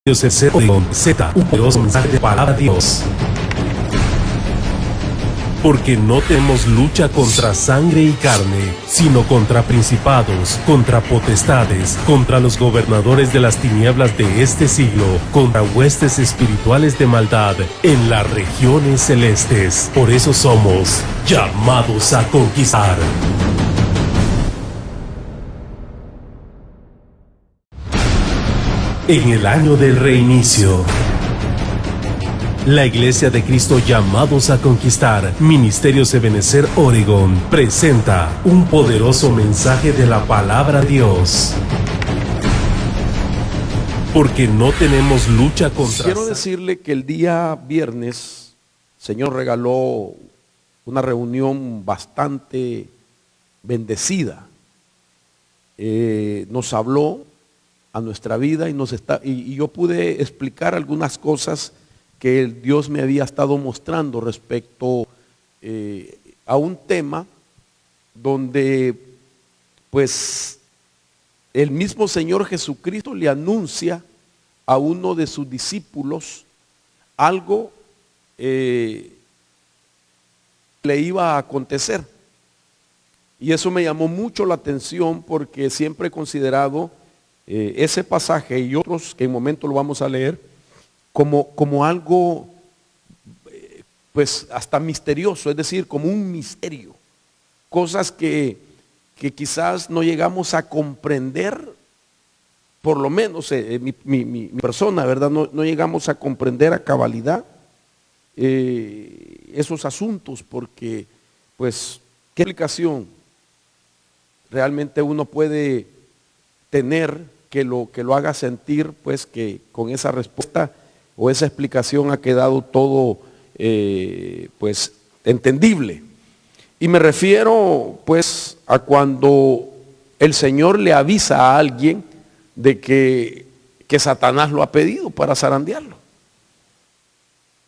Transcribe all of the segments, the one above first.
Dios es Z, un poderoso mensaje de palabra de Dios. Porque no tenemos lucha contra sangre y carne, sino contra principados, contra potestades, contra los gobernadores de las tinieblas de este siglo, contra huestes espirituales de maldad en las regiones celestes. Por eso somos llamados a conquistar. En el año del reinicio, la Iglesia de Cristo Llamados a Conquistar, Ministerios Ebenezer Oregon, presenta un poderoso mensaje de la palabra de Dios. Porque no tenemos lucha contra... Quiero decirle que el día viernes, el Señor regaló una reunión bastante bendecida. Nos habló a nuestra vida y yo pude explicar algunas cosas que Dios me había estado mostrando respecto a un tema donde pues el mismo Señor Jesucristo le anuncia a uno de sus discípulos algo le iba a acontecer. Y eso me llamó mucho la atención porque siempre he considerado ese pasaje y otros que en momento lo vamos a leer como algo pues hasta misterioso, es decir, como un misterio, cosas que quizás no llegamos a comprender, por lo menos mi persona, ¿verdad? No llegamos a comprender a cabalidad esos asuntos, porque pues qué explicación realmente uno puede tener que lo haga sentir pues que con esa respuesta o esa explicación ha quedado todo pues entendible. Y me refiero pues a cuando el Señor le avisa a alguien de que Satanás lo ha pedido para zarandearlo.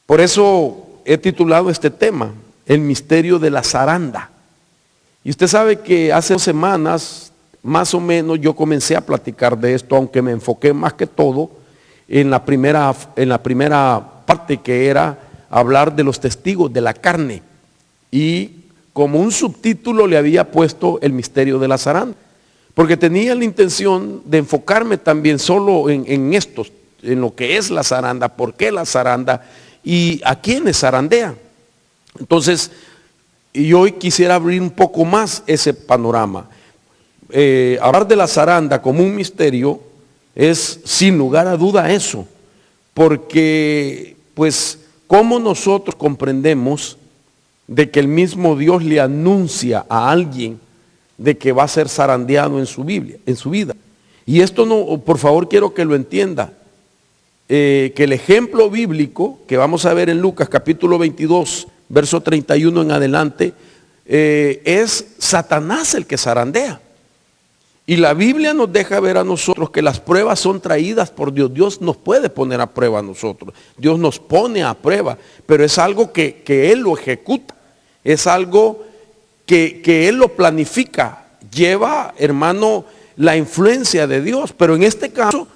Por eso he titulado este tema, el misterio de la zaranda. Y usted sabe que hace 2 semanas más o menos yo comencé a platicar de esto, aunque me enfoqué más que todo en la primera parte, que era hablar de los testigos de la carne, y como un subtítulo le había puesto el misterio de la zaranda, porque tenía la intención de enfocarme también solo en lo que es la zaranda, por qué la zaranda y a quiénes zarandea. Entonces, y hoy quisiera abrir un poco más ese panorama. Hablar de la zaranda como un misterio es sin lugar a duda eso, porque pues cómo nosotros comprendemos de que el mismo Dios le anuncia a alguien de que va a ser zarandeado en su vida. Y esto no, por favor quiero que lo entienda, que el ejemplo bíblico que vamos a ver en Lucas capítulo 22, verso 31 en adelante, es Satanás el que zarandea. Y la Biblia nos deja ver a nosotros que las pruebas son traídas por Dios. Dios nos puede poner a prueba a nosotros. Dios nos pone a prueba, pero es algo que Él lo ejecuta. Es algo que Él lo planifica. Lleva, hermano, la influencia de Dios. Pero en este caso,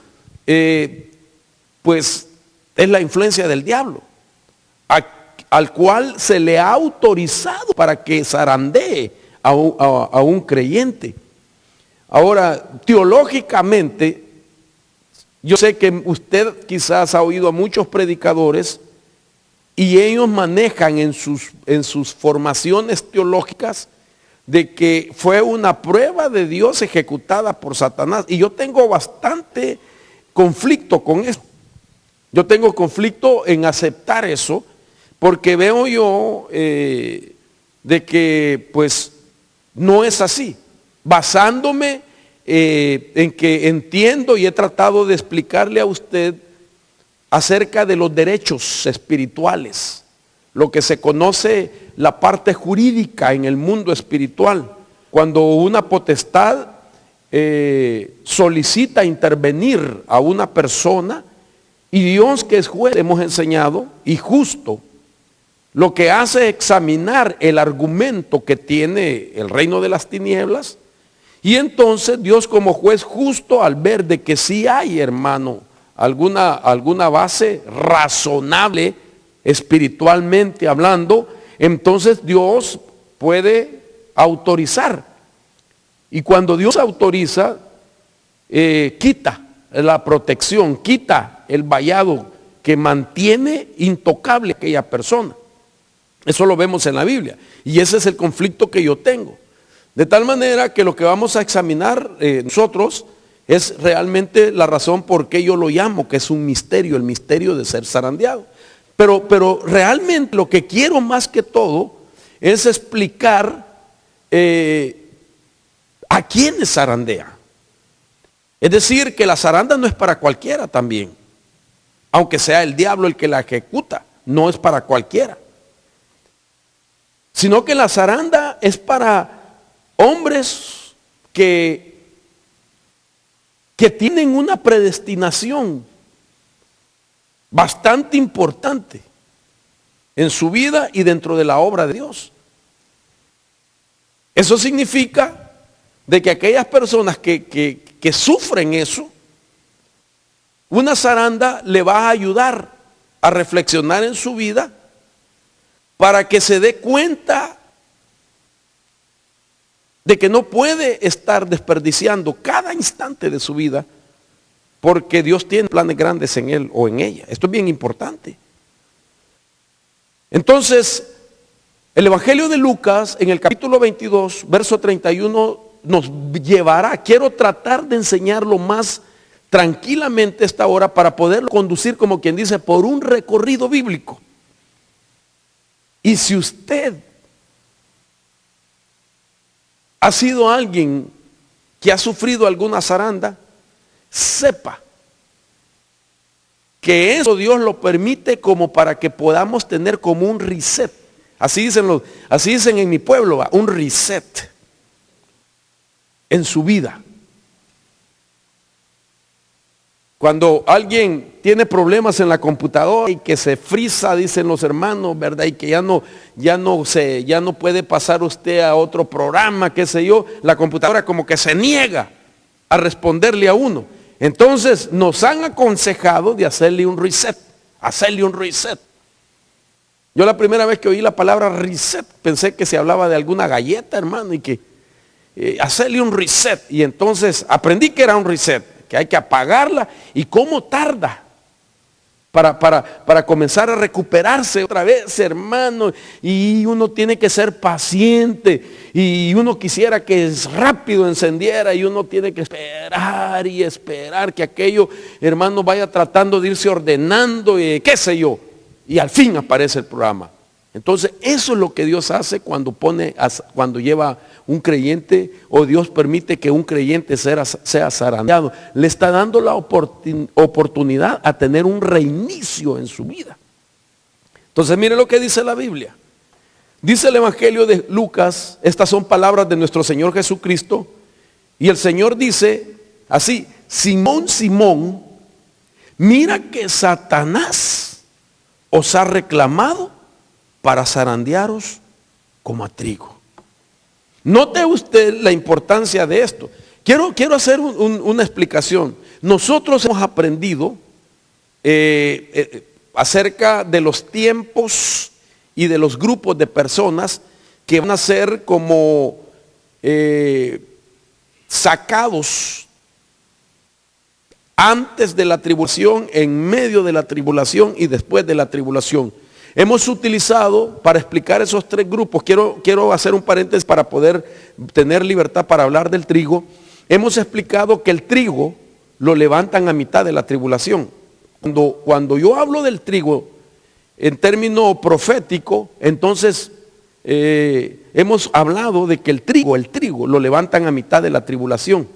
pues es la influencia del diablo, al cual se le ha autorizado para que zarandee a un creyente. Ahora, teológicamente, yo sé que usted quizás ha oído a muchos predicadores y ellos manejan en sus formaciones teológicas de que fue una prueba de Dios ejecutada por Satanás. Y yo tengo bastante conflicto con eso. Yo tengo conflicto en aceptar eso, porque veo yo de que pues no es así. Basándome en que entiendo y he tratado de explicarle a usted acerca de los derechos espirituales, lo que se conoce la parte jurídica en el mundo espiritual, cuando una potestad solicita intervenir a una persona, y Dios, que es juez, hemos enseñado, y justo, lo que hace es examinar el argumento que tiene el reino de las tinieblas. Y entonces Dios, como juez justo, al ver de que sí hay, hermano, alguna base razonable espiritualmente hablando, entonces Dios puede autorizar. Y cuando Dios autoriza, quita la protección, quita el vallado que mantiene intocable a aquella persona. Eso lo vemos en la Biblia. Y ese es el conflicto que yo tengo. De tal manera que lo que vamos a examinar nosotros es realmente la razón por qué yo lo llamo, que es un misterio, el misterio de ser zarandeado. Pero realmente lo que quiero más que todo es explicar a quiénes zarandea. Es decir, que la zaranda no es para cualquiera también. Aunque sea el diablo el que la ejecuta, no es para cualquiera. Sino que la zaranda es para hombres que tienen una predestinación bastante importante en su vida y dentro de la obra de Dios. Eso significa de que aquellas personas que sufren eso, una zaranda le va a ayudar a reflexionar en su vida para que se dé cuenta de que no puede estar desperdiciando cada instante de su vida porque Dios tiene planes grandes en él o en ella. Esto es bien importante. Entonces, el Evangelio de Lucas en el capítulo 22, verso 31 nos llevará, quiero tratar de enseñarlo más tranquilamente esta hora para poderlo conducir, como quien dice, por un recorrido bíblico. Y si usted ha sido alguien que ha sufrido alguna zaranda, sepa que eso Dios lo permite como para que podamos tener como un reset. Así dicen en mi pueblo, un reset en su vida. Cuando alguien tiene problemas en la computadora y que se frisa, dicen los hermanos, ¿verdad? Y que ya no puede pasar usted a otro programa, qué sé yo, la computadora como que se niega a responderle a uno. Entonces nos han aconsejado de hacerle un reset, Yo la primera vez que oí la palabra reset pensé que se hablaba de alguna galleta, hermano, y que hacerle un reset. Y entonces aprendí que era un reset, que hay que apagarla. ¿Y cómo tarda para comenzar a recuperarse otra vez, hermano? Y uno tiene que ser paciente, y uno quisiera que rápido encendiera, y uno tiene que esperar y esperar que aquello, hermano, vaya tratando de irse ordenando, y qué sé yo, y al fin aparece el programa. Entonces eso es lo que Dios hace cuando lleva un creyente, o Dios permite que un creyente sea zarandeado. Le está dando la oportunidad a tener un reinicio en su vida. Entonces mire lo que dice la Biblia. Dice el Evangelio de Lucas, estas son palabras de nuestro Señor Jesucristo, y el Señor dice así: Simón, Simón, mira que Satanás os ha reclamado para zarandearos como a trigo. Note usted la importancia de esto. Quiero hacer una explicación. Nosotros hemos aprendido acerca de los tiempos y de los grupos de personas que van a ser como sacados antes de la tribulación, en medio de la tribulación y después de la tribulación. Hemos utilizado para explicar esos tres grupos, quiero hacer un paréntesis para poder tener libertad para hablar del trigo. Hemos explicado que el trigo lo levantan a mitad de la tribulación. Cuando yo hablo del trigo en término profético, entonces hemos hablado de que el trigo lo levantan a mitad de la tribulación.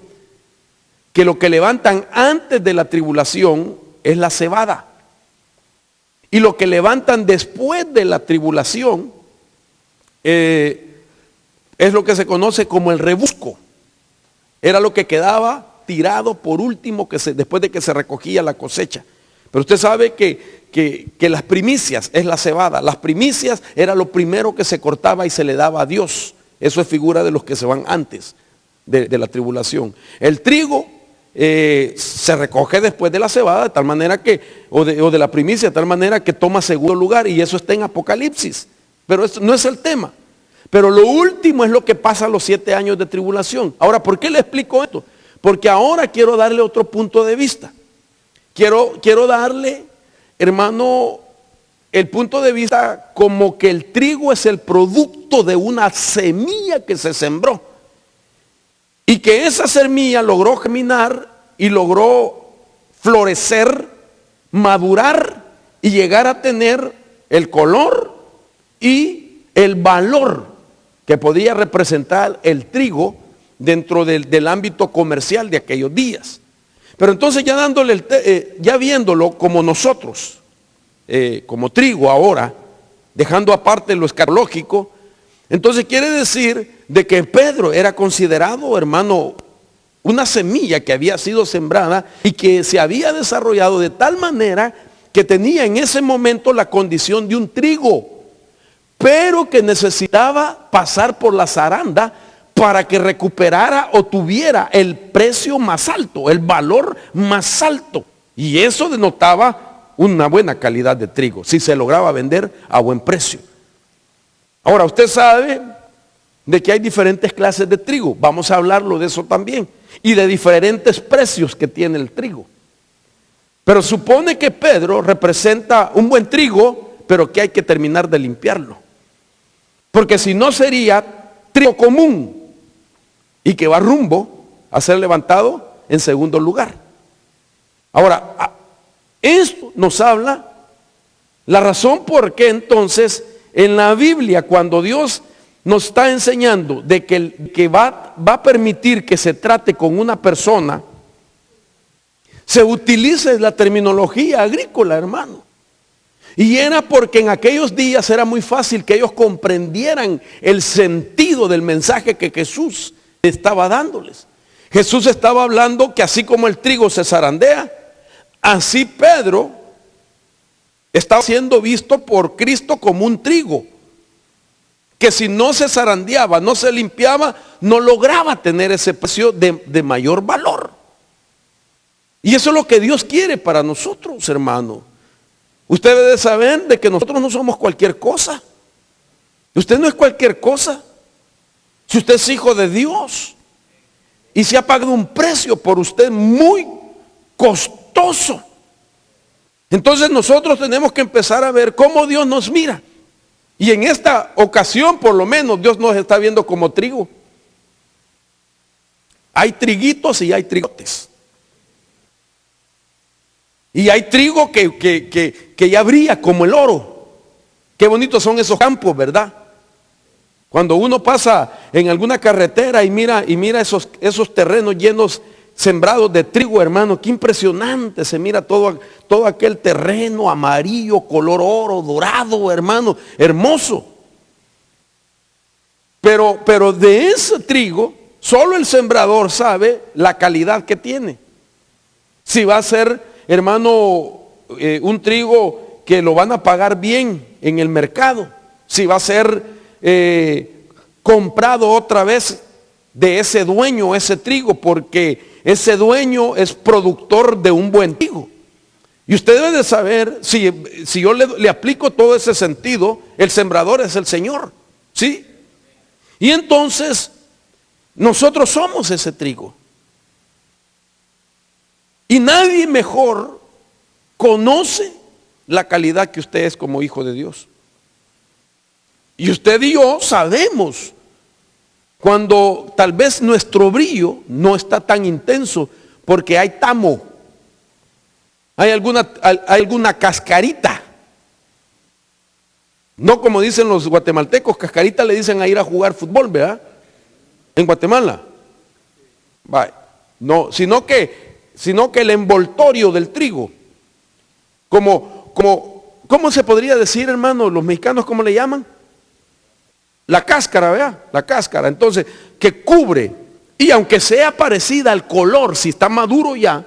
Que lo que levantan antes de la tribulación es la cebada. Y lo que levantan después de la tribulación es lo que se conoce como el rebusco. Era lo que quedaba tirado por último después de que se recogía la cosecha. Pero usted sabe que las primicias es la cebada. Las primicias era lo primero que se cortaba y se le daba a Dios. Eso es figura de los que se van antes de la tribulación. El trigo se recoge después de la cebada, de tal manera que, o de la primicia, de tal manera que toma segundo lugar, y eso está en Apocalipsis. Pero eso no es el tema. Pero lo último es lo que pasa a los 7 años de tribulación. Ahora, ¿por qué le explico esto? Porque ahora quiero darle otro punto de vista. Quiero darle, hermano, el punto de vista como que el trigo es el producto de una semilla que se sembró. Y que esa semilla logró germinar y logró florecer, madurar y llegar a tener el color y el valor que podía representar el trigo dentro del ámbito comercial de aquellos días. Pero entonces ya viéndolo como nosotros, como trigo ahora, dejando aparte lo escatológico, entonces quiere decir de que Pedro era considerado, hermano, una semilla que había sido sembrada y que se había desarrollado de tal manera que tenía en ese momento la condición de un trigo, pero que necesitaba pasar por la zaranda para que recuperara o tuviera el precio más alto, el valor más alto. Y eso denotaba una buena calidad de trigo, si se lograba vender a buen precio. Ahora, usted sabe de que hay diferentes clases de trigo. Vamos a hablarlo de eso también. Y de diferentes precios que tiene el trigo. Pero supone que Pedro representa un buen trigo, pero que hay que terminar de limpiarlo. Porque si no sería trigo común y que va rumbo a ser levantado en segundo lugar. Ahora, esto nos habla la razón por qué entonces en la Biblia, cuando Dios nos está enseñando de que va a permitir que se trate con una persona, se utiliza la terminología agrícola, hermano. Y era porque en aquellos días era muy fácil que ellos comprendieran el sentido del mensaje que Jesús estaba dándoles. Jesús estaba hablando que así como el trigo se zarandea, así Pedro estaba siendo visto por Cristo como un trigo, que si no se zarandeaba, no se limpiaba, no lograba tener ese precio de mayor valor. Y eso es lo que Dios quiere para nosotros, hermano. Usted debe saber de que nosotros no somos cualquier cosa. Usted no es cualquier cosa. Si usted es hijo de Dios y se ha pagado un precio por usted muy costoso, entonces nosotros tenemos que empezar a ver cómo Dios nos mira. Y en esta ocasión, por lo menos, Dios nos está viendo como trigo. Hay triguitos y hay trigotes. Y hay trigo que ya brilla como el oro. Qué bonitos son esos campos, ¿verdad? Cuando uno pasa en alguna carretera y mira esos terrenos llenos, sembrados de trigo, hermano, qué impresionante. Se mira todo aquel terreno amarillo, color oro, dorado, hermano, hermoso. Pero de ese trigo, solo el sembrador sabe la calidad que tiene. Si va a ser, hermano, un trigo que lo van a pagar bien en el mercado. Si va a ser comprado otra vez de ese dueño, ese trigo, porque ese dueño es productor de un buen trigo. Y usted debe de saber, si yo le aplico todo ese sentido, el sembrador es el Señor, ¿sí? Y entonces, nosotros somos ese trigo. Y nadie mejor conoce la calidad que usted es como hijo de Dios. Y usted y yo sabemos cuando tal vez nuestro brillo no está tan intenso porque hay tamo, hay alguna cascarita. No como dicen los guatemaltecos, cascarita le dicen a ir a jugar fútbol, ¿verdad? En Guatemala. Vale. No, sino que el envoltorio del trigo, ¿cómo se podría decir, hermano? Los mexicanos, ¿cómo le llaman? La cáscara, ¿verdad? La cáscara, entonces, que cubre, y aunque sea parecida al color, si está maduro ya,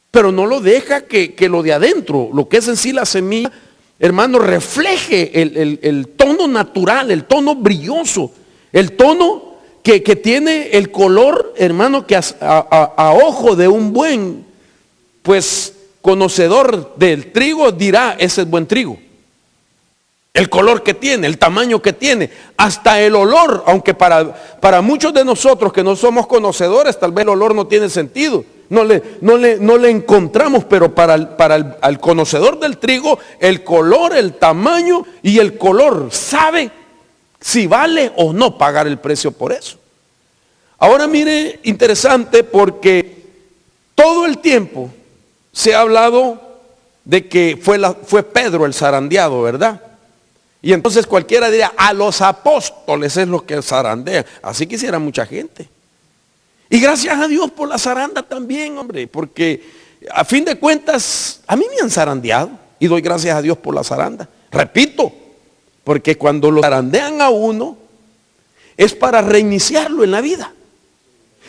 pero no lo deja que lo de adentro, lo que es en sí la semilla, hermano, refleje el tono natural, el tono brilloso, el tono que tiene el color, hermano, que a ojo de un buen, pues, conocedor del trigo dirá, ese es buen trigo. El color que tiene, el tamaño que tiene, hasta el olor, aunque para muchos de nosotros que no somos conocedores, tal vez el olor no tiene sentido, no le encontramos, pero para el conocedor del trigo, el color, el tamaño y el color, sabe si vale o no pagar el precio por eso. Ahora mire, interesante, porque todo el tiempo se ha hablado de que fue Pedro el zarandeado, ¿verdad? Y entonces cualquiera diría, a los apóstoles es lo que zarandean. Así quisiera mucha gente. Y gracias a Dios por la zaranda también, hombre, porque a fin de cuentas, a mí me han zarandeado y doy gracias a Dios por la zaranda. Repito, porque cuando lo zarandean a uno, es para reiniciarlo en la vida.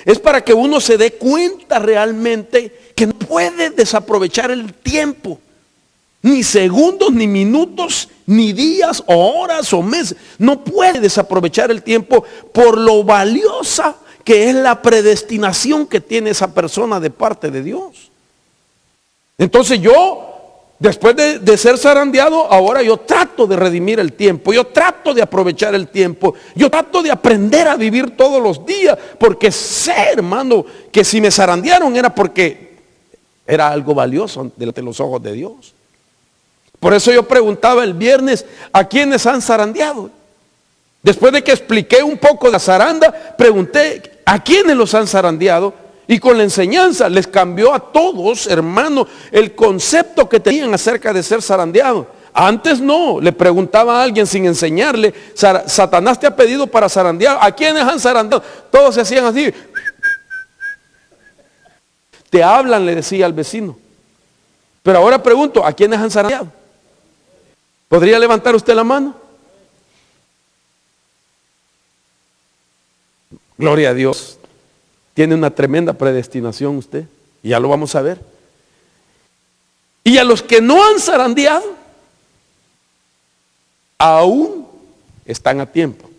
Es para que uno se dé cuenta realmente que no puede desaprovechar el tiempo. Ni segundos, ni minutos, ni días, o horas, o meses. No puede desaprovechar el tiempo por lo valiosa que es la predestinación que tiene esa persona de parte de Dios. Entonces yo, después de ser zarandeado, ahora yo trato de redimir el tiempo. Yo trato de aprovechar el tiempo. Yo trato de aprender a vivir todos los días. Porque sé, hermano, que si me zarandearon era porque era algo valioso delante de los ojos de Dios. Por eso yo preguntaba el viernes, ¿a quiénes han zarandeado? Después de que expliqué un poco de la zaranda, pregunté, ¿a quiénes los han zarandeado? Y con la enseñanza les cambió a todos, hermano, el concepto que tenían acerca de ser zarandeado. Antes no, le preguntaba a alguien sin enseñarle, Satanás te ha pedido para zarandear, ¿a quiénes han zarandeado? Todos se hacían así. Te hablan, le decía al vecino. Pero ahora pregunto, ¿a quiénes han zarandeado? ¿Podría levantar usted la mano? Gloria a Dios. Tiene una tremenda predestinación usted. Y ya lo vamos a ver. Y a los que no han zarandeado, aún están a tiempo.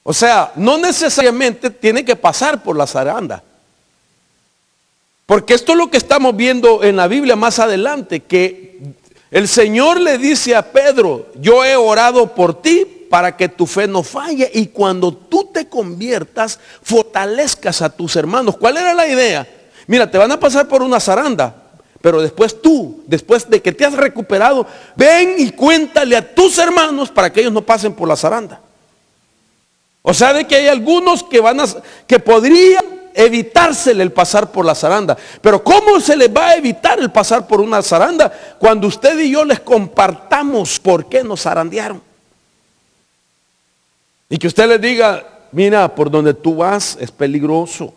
O sea, no necesariamente tiene que pasar por la zaranda. Porque esto es lo que estamos viendo en la Biblia más adelante, que el Señor le dice a Pedro, yo he orado por ti para que tu fe no falle y cuando tú te conviertas, fortalezcas a tus hermanos. ¿Cuál era la idea? Mira, te van a pasar por una zaranda, pero después tú, después de que te has recuperado, ven y cuéntale a tus hermanos para que ellos no pasen por la zaranda. O sea, de que hay algunos que podrían evitársele el pasar por la zaranda. Pero ¿cómo se les va a evitar el pasar por una zaranda? Cuando usted y yo les compartamos por qué nos zarandearon. Y que usted les diga, mira, por donde tú vas es peligroso.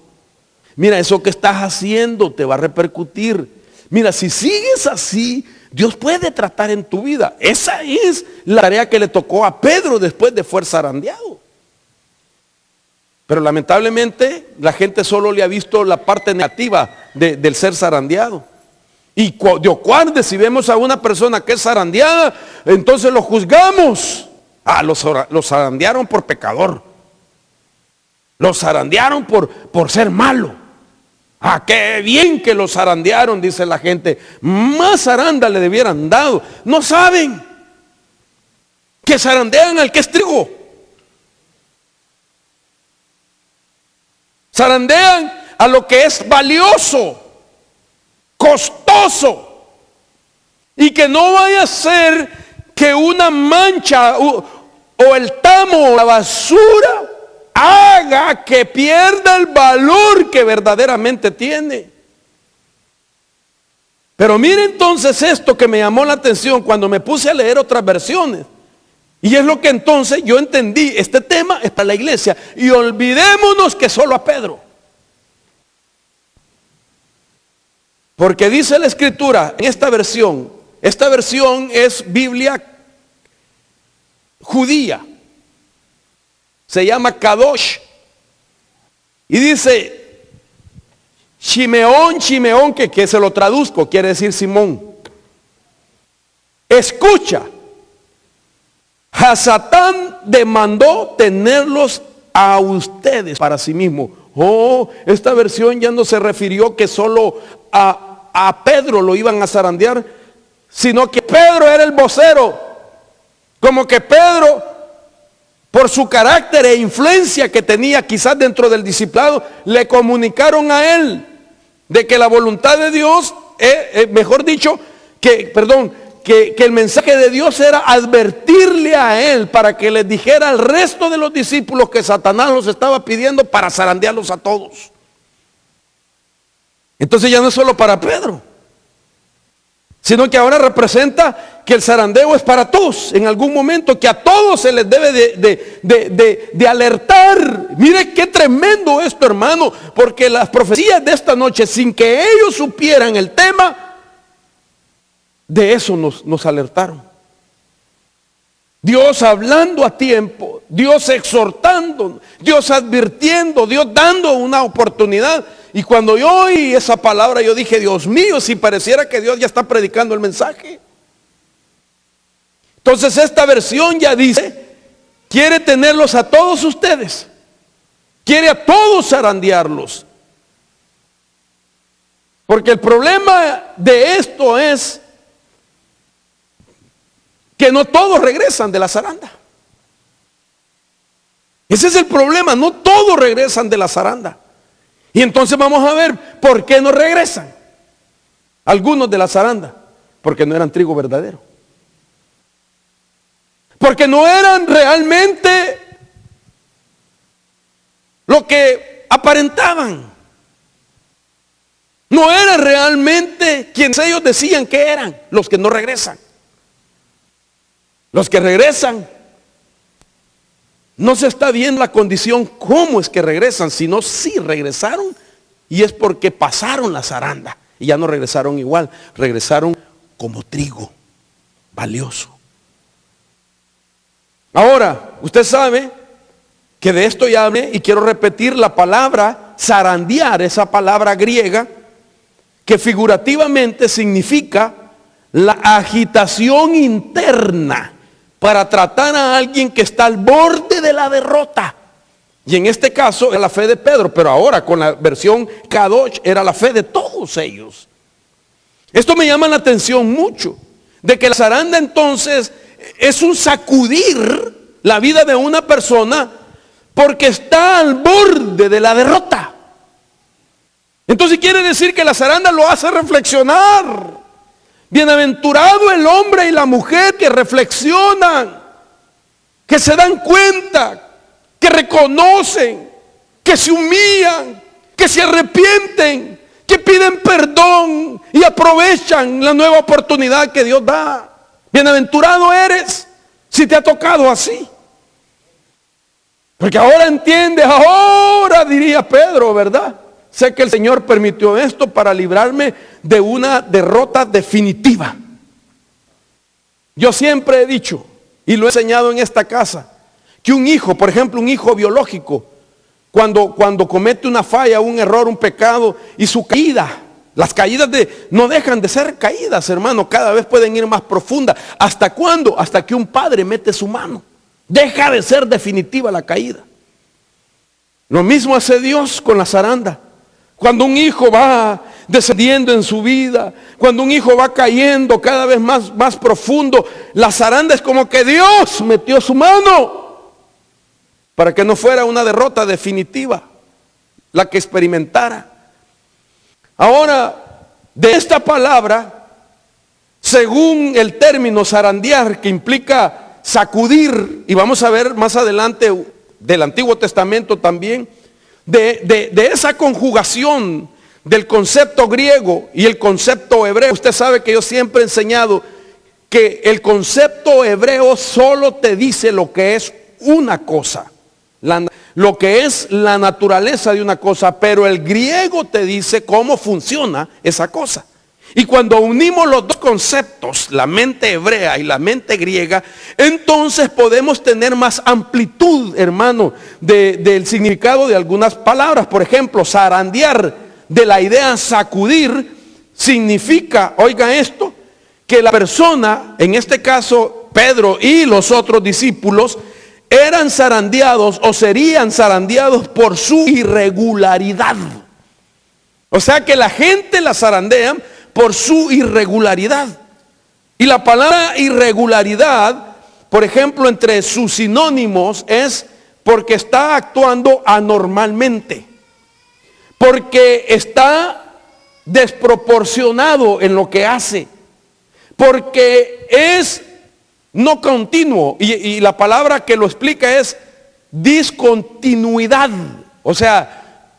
Mira, eso que estás haciendo te va a repercutir. Mira, si sigues así, Dios puede tratar en tu vida. Esa es la tarea que le tocó a Pedro después de ser zarandeado. Pero lamentablemente la gente solo le ha visto la parte negativa del ser zarandeado. Y de ocuarde, si vemos a una persona que es zarandeada, entonces lo juzgamos. Ah, los zarandearon por pecador. Los zarandearon por ser malo. Ah, qué bien que los zarandearon, dice la gente. Más zaranda le debieran dado. No saben que zarandean al que es trigo. Zarandean a lo que es valioso, costoso, y que no vaya a ser que una mancha o el tamo o la basura haga que pierda el valor que verdaderamente tiene. Pero mire entonces esto que me llamó la atención cuando me puse a leer otras versiones. Y es lo que entonces yo entendí, este tema es para la iglesia. Y olvidémonos que solo a Pedro. Porque dice la escritura en esta versión es Biblia judía. Se llama Kadosh. Y dice, Shimeón, que se lo traduzco, quiere decir Simón. Escucha. Hasatán demandó tenerlos a ustedes para sí mismo. Oh, esta versión ya no se refirió que solo a Pedro lo iban a zarandear, sino que Pedro era el vocero. Como que Pedro, por su carácter e influencia que tenía quizás dentro del discipulado, le comunicaron a él de que la voluntad de Dios, mejor dicho, que el mensaje de Dios era advertirle a él para que les dijera al resto de los discípulos que Satanás los estaba pidiendo para zarandearlos a todos. Entonces ya no es solo para Pedro, sino que ahora representa que el zarandeo es para todos en algún momento, que a todos se les debe de alertar. Mire qué tremendo esto, hermano, porque las profecías de esta noche, sin que ellos supieran el tema, de eso nos alertaron. Dios hablando a tiempo, Dios exhortando, Dios advirtiendo, Dios dando una oportunidad. Y cuando yo oí esa palabra, yo dije, Dios mío, si pareciera que Dios ya está predicando el mensaje. Entonces esta versión ya dice, quiere tenerlos a todos ustedes, quiere a todos zarandearlos. Porque el problema de esto es que no todos regresan de la zaranda. Ese es el problema, no todos regresan de la zaranda. Y entonces vamos a ver por qué no regresan algunos de la zaranda. Porque no eran trigo verdadero. Porque no eran realmente lo que aparentaban. No eran realmente quienes ellos decían que eran los que no regresan. Los que regresan, no se está viendo la condición cómo es que regresan, sino si regresaron y es porque pasaron la zaranda y ya no regresaron igual, regresaron como trigo valioso. Ahora, usted sabe que de esto ya hablé y quiero repetir la palabra zarandear, esa palabra griega que figurativamente significa la agitación interna para tratar a alguien que está al borde de la derrota. Y en este caso es la fe de Pedro, pero ahora con la versión Kadosh era la fe de todos ellos. Esto me llama la atención mucho, de que la zaranda entonces es un sacudir la vida de una persona porque está al borde de la derrota. Entonces quiere decir que la zaranda lo hace reflexionar. Bienaventurado el hombre y la mujer que reflexionan, que se dan cuenta, que reconocen, que se humillan, que se arrepienten, que piden perdón y aprovechan la nueva oportunidad que Dios da. Bienaventurado eres si te ha tocado así. Porque ahora entiendes, ahora diría Pedro, ¿verdad? Sé que el Señor permitió esto para librarme de una derrota definitiva. Yo siempre he dicho, y lo he enseñado en esta casa, que un hijo, por ejemplo, un hijo biológico, cuando comete una falla, un error, un pecado, y su caída, las caídas no dejan de ser caídas, hermano, cada vez pueden ir más profundas. ¿Hasta cuándo? Hasta que un padre mete su mano. Deja de ser definitiva la caída. Lo mismo hace Dios con la zaranda. Cuando un hijo va descendiendo en su vida, cuando un hijo va cayendo cada vez más profundo, la zaranda es como que Dios metió su mano para que no fuera una derrota definitiva la que experimentara. Ahora, de esta palabra, según el término zarandear, que implica sacudir, y vamos a ver más adelante del Antiguo Testamento también, de esa conjugación del concepto griego y el concepto hebreo. Usted sabe que yo siempre he enseñado que el concepto hebreo solo te dice lo que es una cosa, lo que es la naturaleza de una cosa, pero el griego te dice cómo funciona esa cosa. Y cuando unimos los dos conceptos, la mente hebrea y la mente griega, entonces podemos tener más amplitud, hermano, del significado de algunas palabras. Por ejemplo, zarandear, de la idea sacudir, significa, oiga esto, que la persona, en este caso Pedro y los otros discípulos, eran zarandeados o serían zarandeados por su irregularidad. O sea que la gente la zarandea por su irregularidad. Y la palabra irregularidad, por ejemplo, entre sus sinónimos es porque está actuando anormalmente, porque está desproporcionado en lo que hace, porque es no continuo, y la palabra que lo explica es discontinuidad. O sea,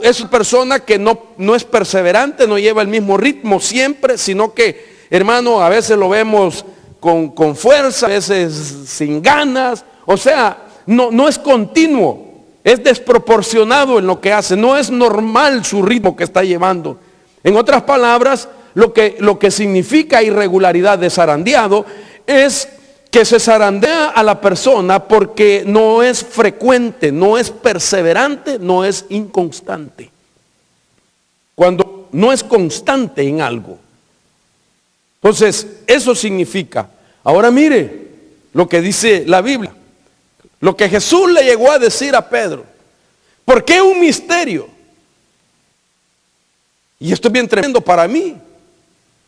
es una persona que no es perseverante, no lleva el mismo ritmo siempre, sino que, hermano, a veces lo vemos con fuerza, a veces sin ganas. O sea, no es continuo, es desproporcionado en lo que hace, no es normal su ritmo que está llevando. En otras palabras, lo que significa irregularidad de zarandeado es que se zarandea a la persona porque no es frecuente, no es perseverante, no es inconstante. Cuando no es constante en algo. Entonces, eso significa. Ahora mire lo que dice la Biblia. Lo que Jesús le llegó a decir a Pedro. ¿Por qué un misterio? Y esto es bien tremendo para mí.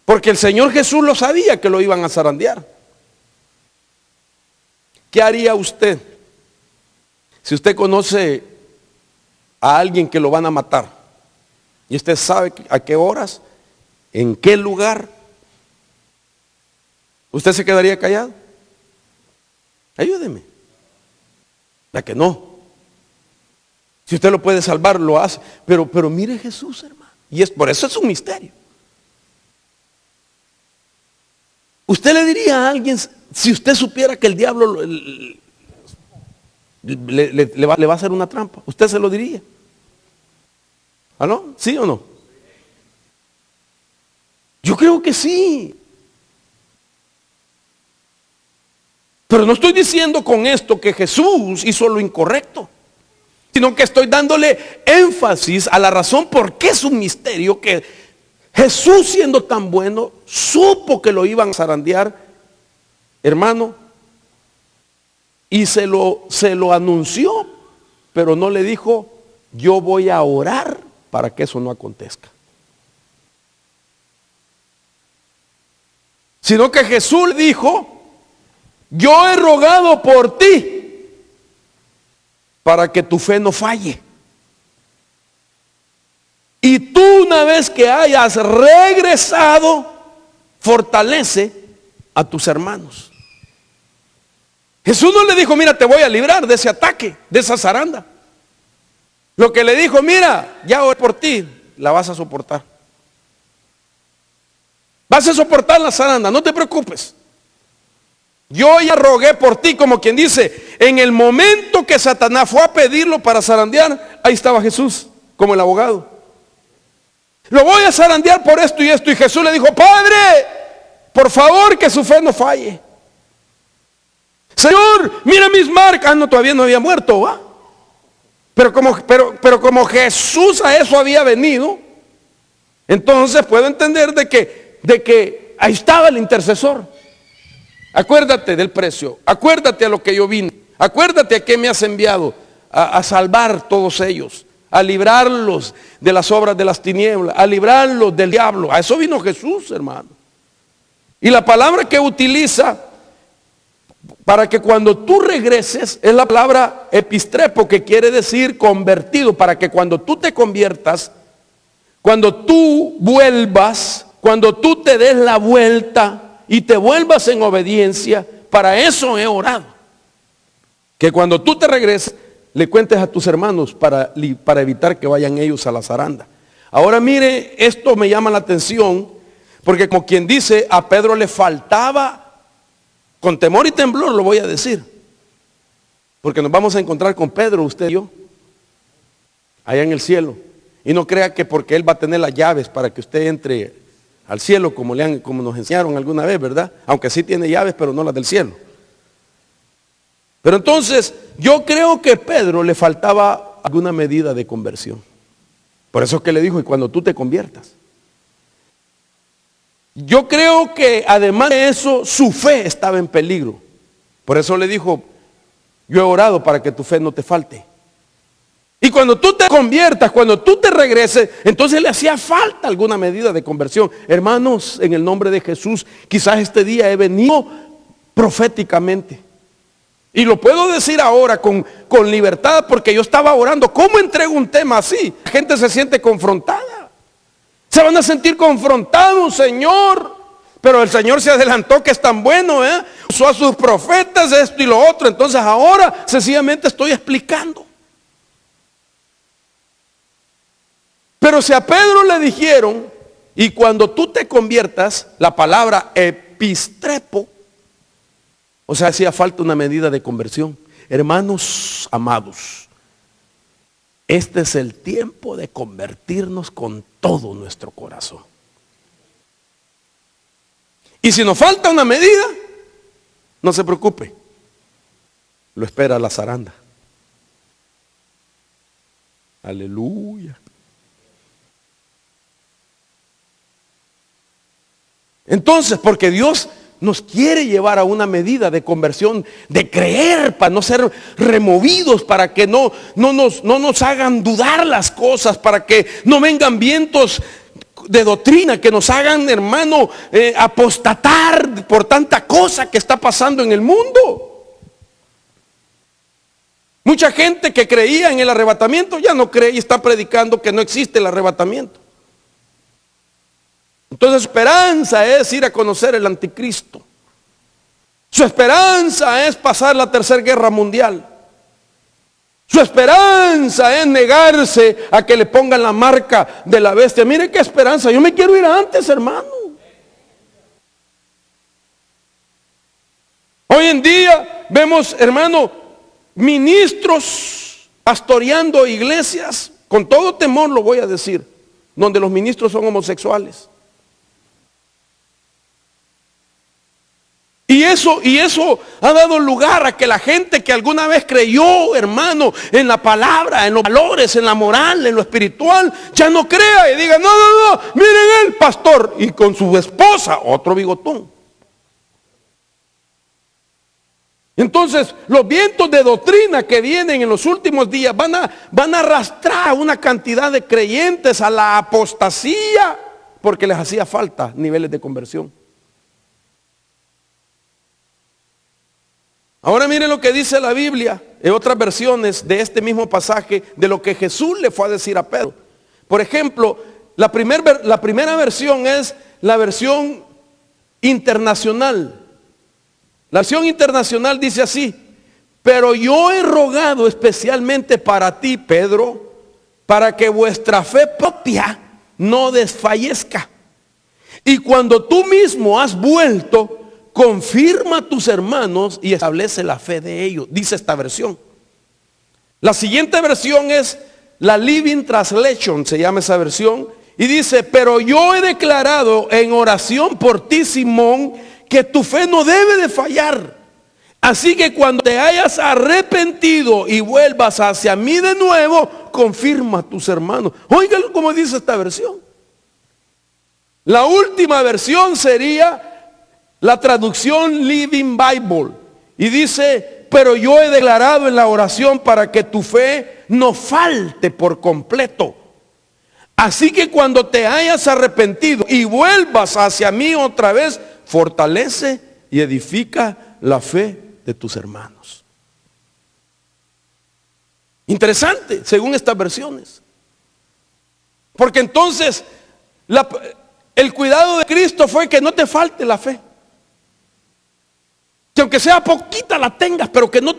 Porque el Señor Jesús lo sabía que lo iban a zarandear. ¿Qué haría usted si usted conoce a alguien que lo van a matar? Y usted sabe a qué horas, en qué lugar. ¿Usted se quedaría callado? Ayúdeme. La que no. Si usted lo puede salvar, lo hace. Pero mire Jesús, hermano. Y por eso es un misterio. Usted le diría a alguien, si usted supiera que el diablo le va a hacer una trampa, ¿usted se lo diría? ¿Ah, no? ¿Sí o no? Yo creo que sí. Pero no estoy diciendo con esto que Jesús hizo lo incorrecto, sino que estoy dándole énfasis a la razón por qué es un misterio que Jesús, siendo tan bueno, supo que lo iban a zarandear, hermano, y se lo anunció, pero no le dijo, yo voy a orar para que eso no acontezca. Sino que Jesús le dijo, yo he rogado por ti para que tu fe no falle. Y tú, una vez que hayas regresado, fortalece a tus hermanos. Jesús no le dijo, mira, te voy a librar de ese ataque, de esa zaranda. Lo que le dijo, mira, ya oré por ti, la vas a soportar. Vas a soportar la zaranda, no te preocupes. Yo ya rogué por ti, como quien dice, en el momento que Satanás fue a pedirlo para zarandear, ahí estaba Jesús, como el abogado. Lo voy a zarandear por esto y esto. Y Jesús le dijo, Padre, por favor que su fe no falle. Señor, mira mis marcas. No, todavía no había muerto, ¿va? Pero como Jesús a eso había venido, entonces puedo entender de que ahí estaba el intercesor. Acuérdate del precio, acuérdate a lo que yo vine, acuérdate a qué me has enviado, a salvar todos ellos, a librarlos de las obras de las tinieblas, a librarlos del diablo. A eso vino Jesús, hermano. Y la palabra que utiliza para que cuando tú regreses es la palabra epistrepo, que quiere decir convertido, para que cuando tú te conviertas, cuando tú vuelvas, cuando tú te des la vuelta y te vuelvas en obediencia, para eso he orado. Que cuando tú te regreses, le cuentes a tus hermanos para evitar que vayan ellos a la zaranda. Ahora mire, esto me llama la atención, porque como quien dice, a Pedro le faltaba, con temor y temblor lo voy a decir, porque nos vamos a encontrar con Pedro, usted y yo, allá en el cielo. Y no crea que porque él va a tener las llaves para que usted entre al cielo, como nos enseñaron alguna vez, ¿verdad? Aunque sí tiene llaves, pero no las del cielo. Pero entonces, yo creo que a Pedro le faltaba alguna medida de conversión. Por eso es que le dijo, y cuando tú te conviertas. Yo creo que además de eso, su fe estaba en peligro. Por eso le dijo, Yo he orado para que tu fe no te falte. Y cuando tú te conviertas, cuando tú te regreses, entonces le hacía falta alguna medida de conversión. Hermanos, en el nombre de Jesús, quizás este día he venido proféticamente. Y lo puedo decir ahora con libertad, porque yo estaba orando. ¿Cómo entrego un tema así? La gente se siente confrontada. Se van a sentir confrontados, Señor. Pero el Señor se adelantó, que es tan bueno, usó a sus profetas, esto y lo otro. Entonces ahora sencillamente estoy explicando. Pero si a Pedro le dijeron, y cuando tú te conviertas, la palabra epistrepo, o sea, hacía falta una medida de conversión. Hermanos amados, este es el tiempo de convertirnos con todo nuestro corazón. Y si nos falta una medida, no se preocupe, lo espera la zaranda. Aleluya. Entonces, porque Dios nos quiere llevar a una medida de conversión, de creer, para no ser removidos, para que no nos hagan dudar las cosas, para que no vengan vientos de doctrina que nos hagan, hermano, apostatar por tanta cosa que está pasando en el mundo. Mucha gente que creía en el arrebatamiento ya no cree y está predicando que no existe el arrebatamiento. Entonces su esperanza es ir a conocer el anticristo. Su esperanza es pasar la tercera guerra mundial. Su esperanza es negarse a que le pongan la marca de la bestia. Mire qué esperanza. Yo me quiero ir antes, hermano. Hoy en día vemos, hermano, ministros pastoreando iglesias, con todo temor lo voy a decir, donde los ministros son homosexuales. Y eso ha dado lugar a que la gente que alguna vez creyó, hermano, en la palabra, en los valores, en la moral, en lo espiritual, ya no crea y diga, no, miren el pastor, y con su esposa, otro bigotón. Entonces, los vientos de doctrina que vienen en los últimos días van a arrastrar a una cantidad de creyentes a la apostasía, porque les hacía falta niveles de conversión. Ahora miren lo que dice la Biblia en otras versiones de este mismo pasaje, de lo que Jesús le fue a decir a Pedro. Por ejemplo, la primera versión es la versión internacional. La versión internacional dice así: pero yo he rogado especialmente para ti, Pedro, para que vuestra fe propia no desfallezca. Y cuando tú mismo has vuelto, confirma a tus hermanos y establece la fe de ellos, dice esta versión. La siguiente versión es la Living Translation, se llama esa versión, y dice: pero yo he declarado en oración por ti, Simón, que tu fe no debe de fallar. Así que cuando te hayas arrepentido y vuelvas hacia mí de nuevo, confirma a tus hermanos. Oigan cómo dice esta versión. La última versión sería la traducción Living Bible, y dice: pero yo he declarado en la oración para que tu fe no falte por completo. Así que cuando te hayas arrepentido y vuelvas hacia mí otra vez, fortalece y edifica la fe de tus hermanos. Interesante, según estas versiones. Porque entonces el cuidado de Cristo fue que no te falte la fe. Que aunque sea poquita la tengas, pero que no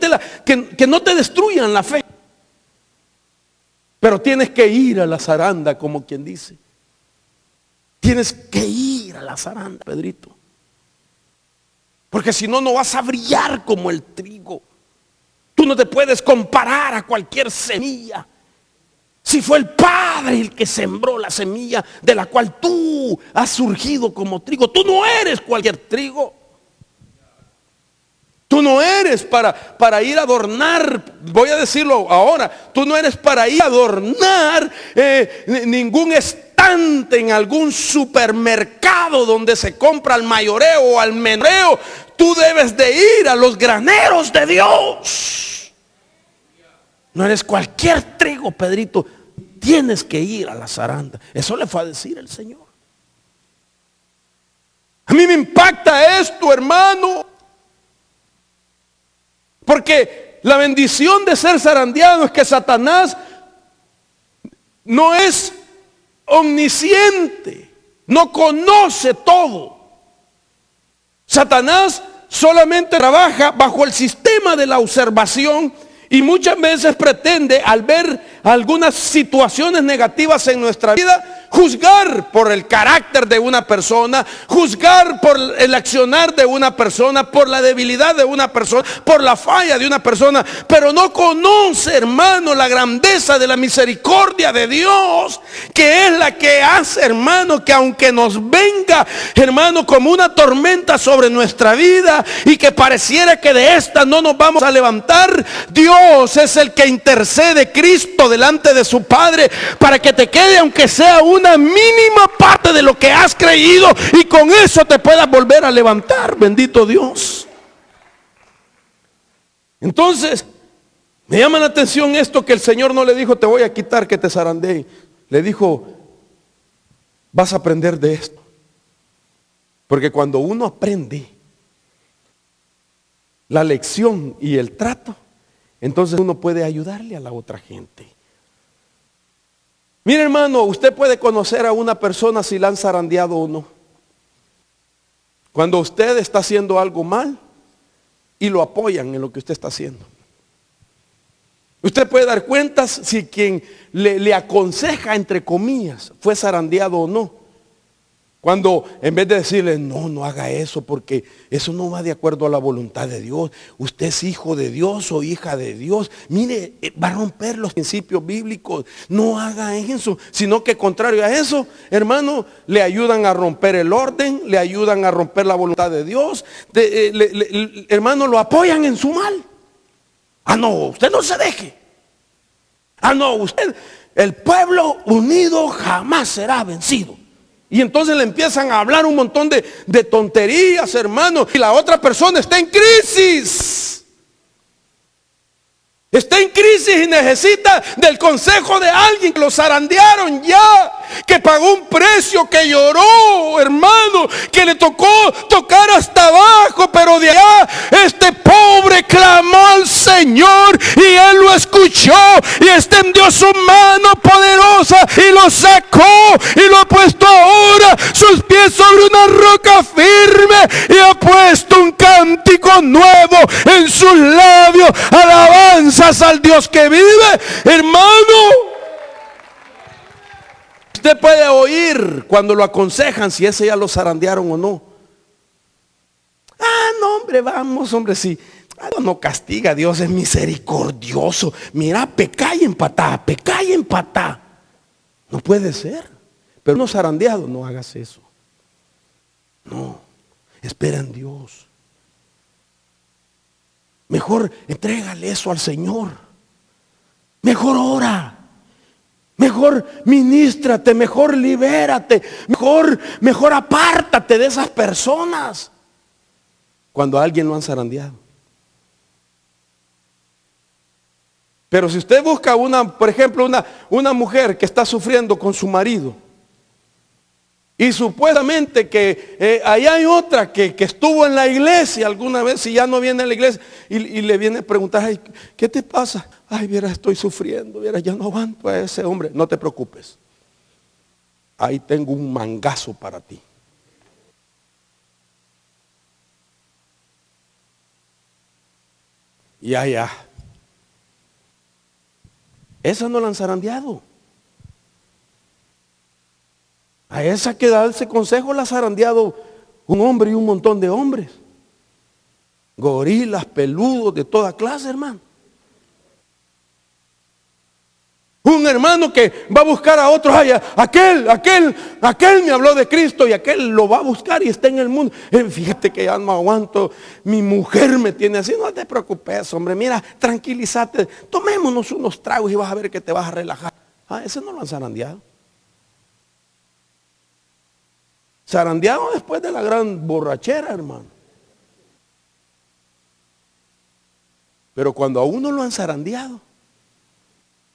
te destruyan la fe. Pero tienes que ir a la zaranda, como quien dice. Tienes que ir a la zaranda, Pedrito. Porque si no, no vas a brillar como el trigo. Tú no te puedes comparar a cualquier semilla. Si fue el Padre el que sembró la semilla de la cual tú has surgido como trigo, tú no eres cualquier trigo. Tú no eres para ir a adornar, voy a decirlo ahora, tú no eres para ir a adornar ningún estante en algún supermercado donde se compra al mayoreo o al menoreo. Tú debes de ir a los graneros de Dios. No eres cualquier trigo, Pedrito. Tienes que ir a la zaranda. Eso le fue a decir el Señor. A mí me impacta esto, hermano. Porque la bendición de ser zarandeado es que Satanás no es omnisciente, no conoce todo. Satanás solamente trabaja bajo el sistema de la observación y muchas veces pretende, al ver algunas situaciones negativas en nuestra vida, juzgar por el carácter de una persona, juzgar por el accionar de una persona, por la debilidad de una persona, por la falla de una persona, pero no conoce, hermano, la grandeza de la misericordia de Dios, que es la que hace, hermano, que aunque nos venga, hermano, como una tormenta sobre nuestra vida y que pareciera que de esta no nos vamos a levantar, Dios es el que intercede, Cristo, delante de su Padre, para que te quede aunque sea una mínima parte de lo que has creído y con eso te puedas volver a levantar. Bendito Dios. Entonces me llama la atención esto, que el Señor no le dijo te voy a quitar que te zarandee. Le dijo vas a aprender de esto. Porque cuando uno aprende la lección y el trato, entonces uno puede ayudarle a la otra gente. Mire, hermano, usted puede conocer a una persona si la han zarandeado o no. Cuando usted está haciendo algo mal y lo apoyan en lo que usted está haciendo. Usted puede dar cuentas si quien le aconseja, entre comillas, fue zarandeado o no. Cuando en vez de decirle, no haga eso porque eso no va de acuerdo a la voluntad de Dios. Usted es hijo de Dios o hija de Dios. Mire, va a romper los principios bíblicos. No haga eso, sino que contrario a eso, hermano, le ayudan a romper el orden, le ayudan a romper la voluntad de Dios. Hermano, lo apoyan en su mal. Ah, no, usted no se deje. Ah, no, usted, el pueblo unido jamás será vencido. Y entonces le empiezan a hablar un montón de tonterías, hermano. Y la otra persona está en crisis. Está en crisis y necesita del consejo de alguien que lo zarandearon ya, que pagó un precio, que lloró, hermano, que le tocó tocar hasta abajo, pero de allá este pobre clamó al Señor y Él lo escuchó y extendió su mano poderosa y lo sacó y lo ha puesto ahora sus pies sobre una roca firme y ha puesto un cántico nuevo en sus labios, alabanza al Dios que vive, hermano. Usted puede oír cuando lo aconsejan si ese ya lo zarandearon o no. Ah, no, hombre, vamos, hombre, sí. No castiga, Dios es misericordioso. Mira, pecá y empatá, pecá y empatá. No puede ser. Pero no zarandeado, no hagas eso. No, espera en Dios. Mejor entrégale eso al Señor. Mejor ora. Mejor ministrate, mejor libérate, mejor apártate de esas personas. Cuando a alguien lo han zarandeado. Pero si usted busca por ejemplo, una mujer que está sufriendo con su marido. Y supuestamente que allá hay otra que estuvo en la iglesia alguna vez y ya no viene a la iglesia y le viene a preguntar, ay, ¿qué te pasa? Ay, viera, estoy sufriendo, viera, ya no aguanto a ese hombre. No te preocupes, ahí tengo un mangazo para ti. Ya. Esa no la han zarandeado. A esa que da ese consejo la ha zarandeado un hombre y un montón de hombres. Gorilas, peludos, de toda clase, hermano. Un hermano que va a buscar a otros, ay, aquel me habló de Cristo y aquel lo va a buscar y está en el mundo. Fíjate que ya no aguanto, mi mujer me tiene así. No te preocupes, hombre, mira, tranquilízate, tomémonos unos tragos y vas a ver que te vas a relajar. Ah, ese no lo han zarandeado. Zarandeado después de la gran borrachera, hermano. Pero cuando a uno lo han zarandeado,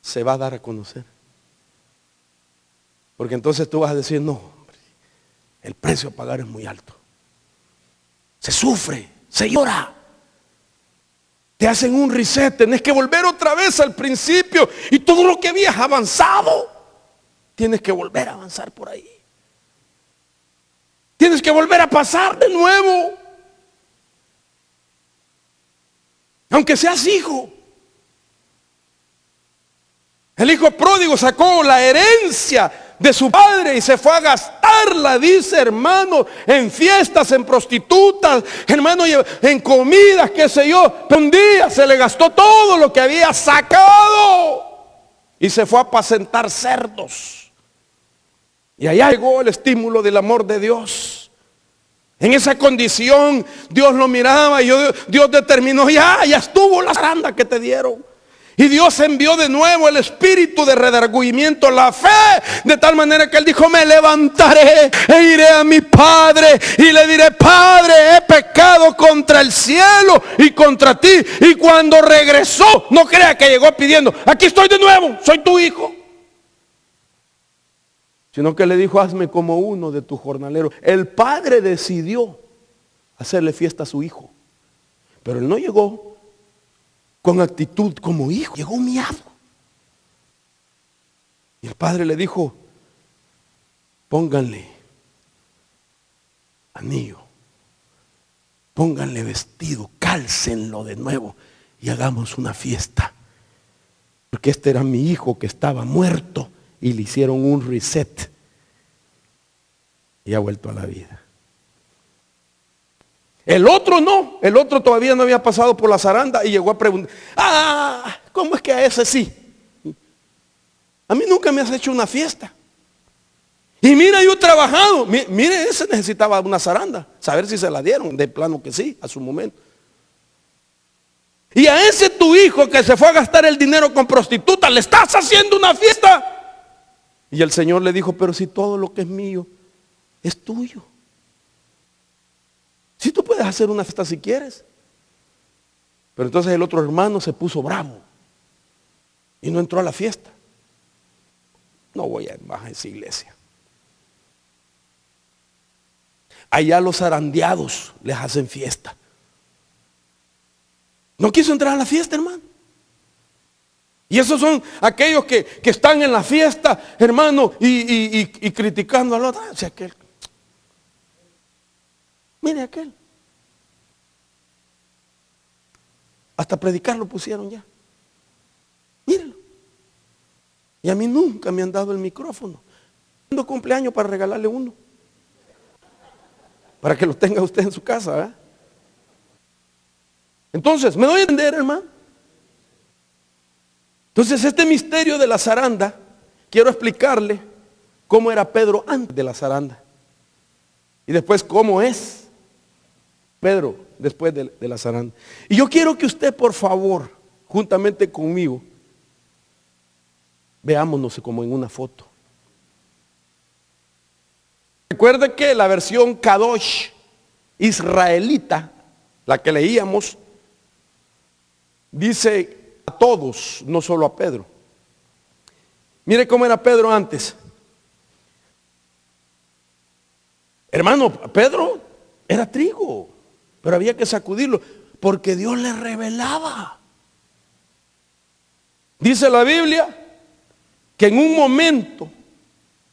se va a dar a conocer. Porque entonces tú vas a decir, no, hombre, el precio a pagar es muy alto. Se sufre, se llora. Te hacen un reset, tenés que volver otra vez al principio. Y todo lo que habías avanzado, tienes que volver a avanzar por ahí. Tienes que volver a pasar de nuevo. Aunque seas hijo. El hijo pródigo sacó la herencia de su padre y se fue a gastarla, dice, hermano, en fiestas, en prostitutas, hermano, en comidas, qué sé yo. Pero un día se le gastó todo lo que había sacado y se fue a apacentar cerdos. Y allá llegó el estímulo del amor de Dios. En esa condición Dios lo miraba y Dios determinó, ya estuvo la zaranda que te dieron. Y Dios envió de nuevo el espíritu de redargüimiento, la fe, de tal manera que él dijo, me levantaré e iré a mi padre y le diré, Padre, he pecado contra el cielo y contra ti. Y cuando regresó, no crea que llegó pidiendo, aquí estoy de nuevo, soy tu hijo. Sino que le dijo, hazme como uno de tus jornaleros. El padre decidió hacerle fiesta a su hijo, pero él no llegó con actitud como hijo, llegó humillado. Y el padre le dijo, pónganle anillo, pónganle vestido, cálcenlo de nuevo y hagamos una fiesta. Porque este era mi hijo que estaba muerto y le hicieron un reset y ha vuelto a la vida. El otro no, el otro todavía no había pasado por la zaranda y llegó a preguntar, ¿cómo es que a ese sí? A mí nunca me has hecho una fiesta. Y mira, yo he trabajado, mire, ese necesitaba una zaranda, saber si se la dieron, de plano que sí, a su momento. Y a ese tu hijo que se fue a gastar el dinero con prostitutas, le estás haciendo una fiesta. Y el Señor le dijo, pero si todo lo que es mío es tuyo. Si tú puedes hacer una fiesta si quieres. Pero entonces el otro hermano se puso bravo y no entró a la fiesta. No voy a bajar esa iglesia. Allá los zarandeados les hacen fiesta. No quiso entrar a la fiesta, hermano. Y esos son aquellos que están en la fiesta, hermano, y criticando al otro. O sea, aquel. Mire aquel. Hasta predicar lo pusieron ya. Mírenlo. Y a mí nunca me han dado el micrófono. Tengo cumpleaños para regalarle uno. Para que lo tenga usted en su casa, ¿verdad? Entonces, ¿me doy a entender, hermano? Entonces, este misterio de la zaranda, quiero explicarle cómo era Pedro antes de la zaranda. Y después cómo es Pedro después de la zaranda. Y yo quiero que usted, por favor, juntamente conmigo, veámonos como en una foto. Recuerde que la versión Kadosh israelita, la que leíamos, dice a todos, no solo a Pedro. Mire cómo era Pedro antes. Hermano, Pedro era trigo, pero había que sacudirlo porque Dios le revelaba. Dice la Biblia que en un momento,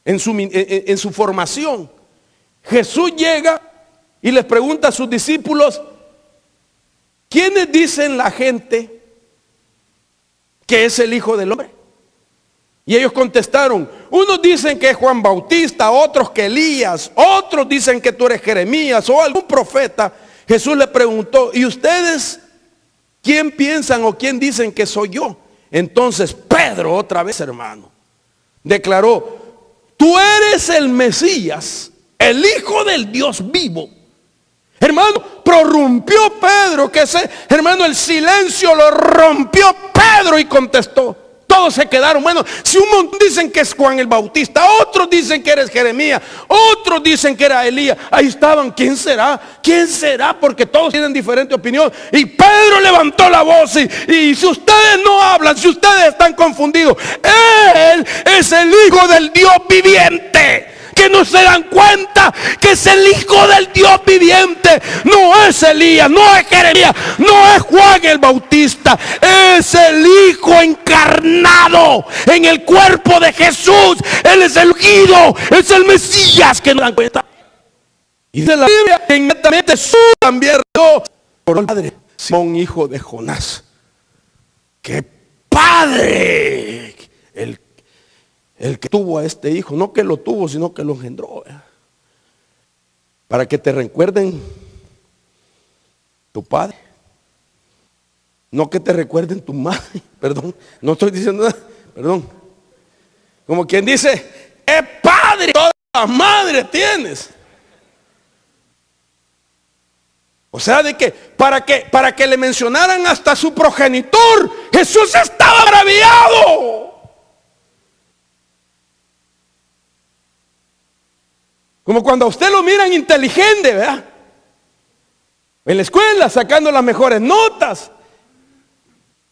en su formación, Jesús llega y les pregunta a sus discípulos, ¿quiénes dicen la gente que es el Hijo del Hombre? Y ellos contestaron, unos dicen que es Juan Bautista, otros que Elías, otros dicen que tú eres Jeremías o algún profeta. Jesús le preguntó, ¿y ustedes quién piensan o quién dicen que soy yo? Entonces Pedro, otra vez hermano, declaró, tú eres el Mesías, el Hijo del Dios vivo. Hermano, prorrumpió Pedro, hermano, el silencio lo rompió Pedro y contestó, Todos se quedaron. Bueno, si un montón dicen que es Juan el Bautista, otros dicen que eres Jeremías, otros dicen que era Elías. Ahí estaban. ¿Quién será? ¿Quién será? Porque todos tienen diferente opinión. Y Pedro levantó la voz y si ustedes no hablan, si ustedes están confundidos, Él es el Hijo del Dios viviente. Que no se dan cuenta que es el Hijo del Dios viviente. No es Elías, no es Jeremías, no es Juan el Bautista. Es el Hijo encarnado en el cuerpo de Jesús. Él es el ungido, es el Mesías, que no dan cuenta. Y de la Biblia que inmediatamente también por el padre Simón, hijo de Jonás. ¡Qué padre! El que tuvo a este hijo, no que lo tuvo, sino que lo engendró. Para que te recuerden tu padre. No que te recuerden tu madre. Perdón, no estoy diciendo nada. Perdón. Como quien dice, ¡qué padre! Toda madre tienes. O sea, de que para que le mencionaran hasta su progenitor, Jesús estaba maravillado. Como cuando a usted lo miran inteligente, ¿verdad? En la escuela, sacando las mejores notas.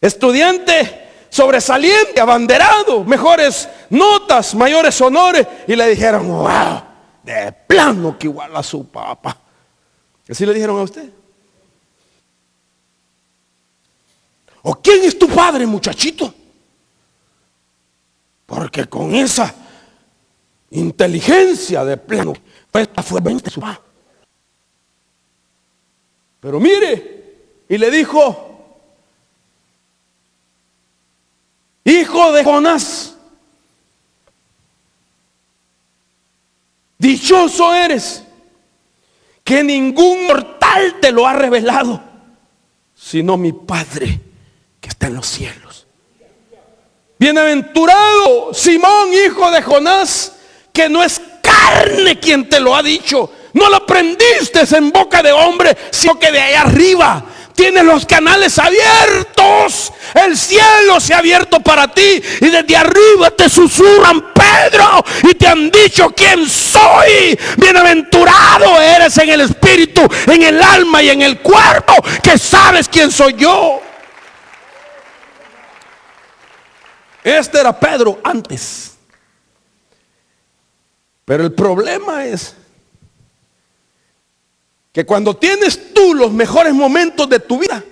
Estudiante sobresaliente, abanderado, mejores notas, mayores honores. Y le dijeron, wow, de plano que igual a su papá. ¿Así le dijeron a usted? ¿O quién es tu padre, muchachito? Porque con esa inteligencia de plano, esta fue 20 su papá. Pero mire, y le dijo, hijo de Jonás, dichoso eres, que ningún mortal te lo ha revelado, sino mi Padre que está en los cielos. Bienaventurado Simón, hijo de Jonás, que no es carne quien te lo ha dicho, no lo aprendiste en boca de hombre, sino que de allá arriba. Tienes los canales abiertos, el cielo se ha abierto para ti y desde arriba te susurran, Pedro, y te han dicho quién soy. Bienaventurado eres en el espíritu, en el alma y en el cuerpo, que sabes quién soy yo. Este era Pedro antes. Pero el problema es que cuando tienes tú los mejores momentos de tu vida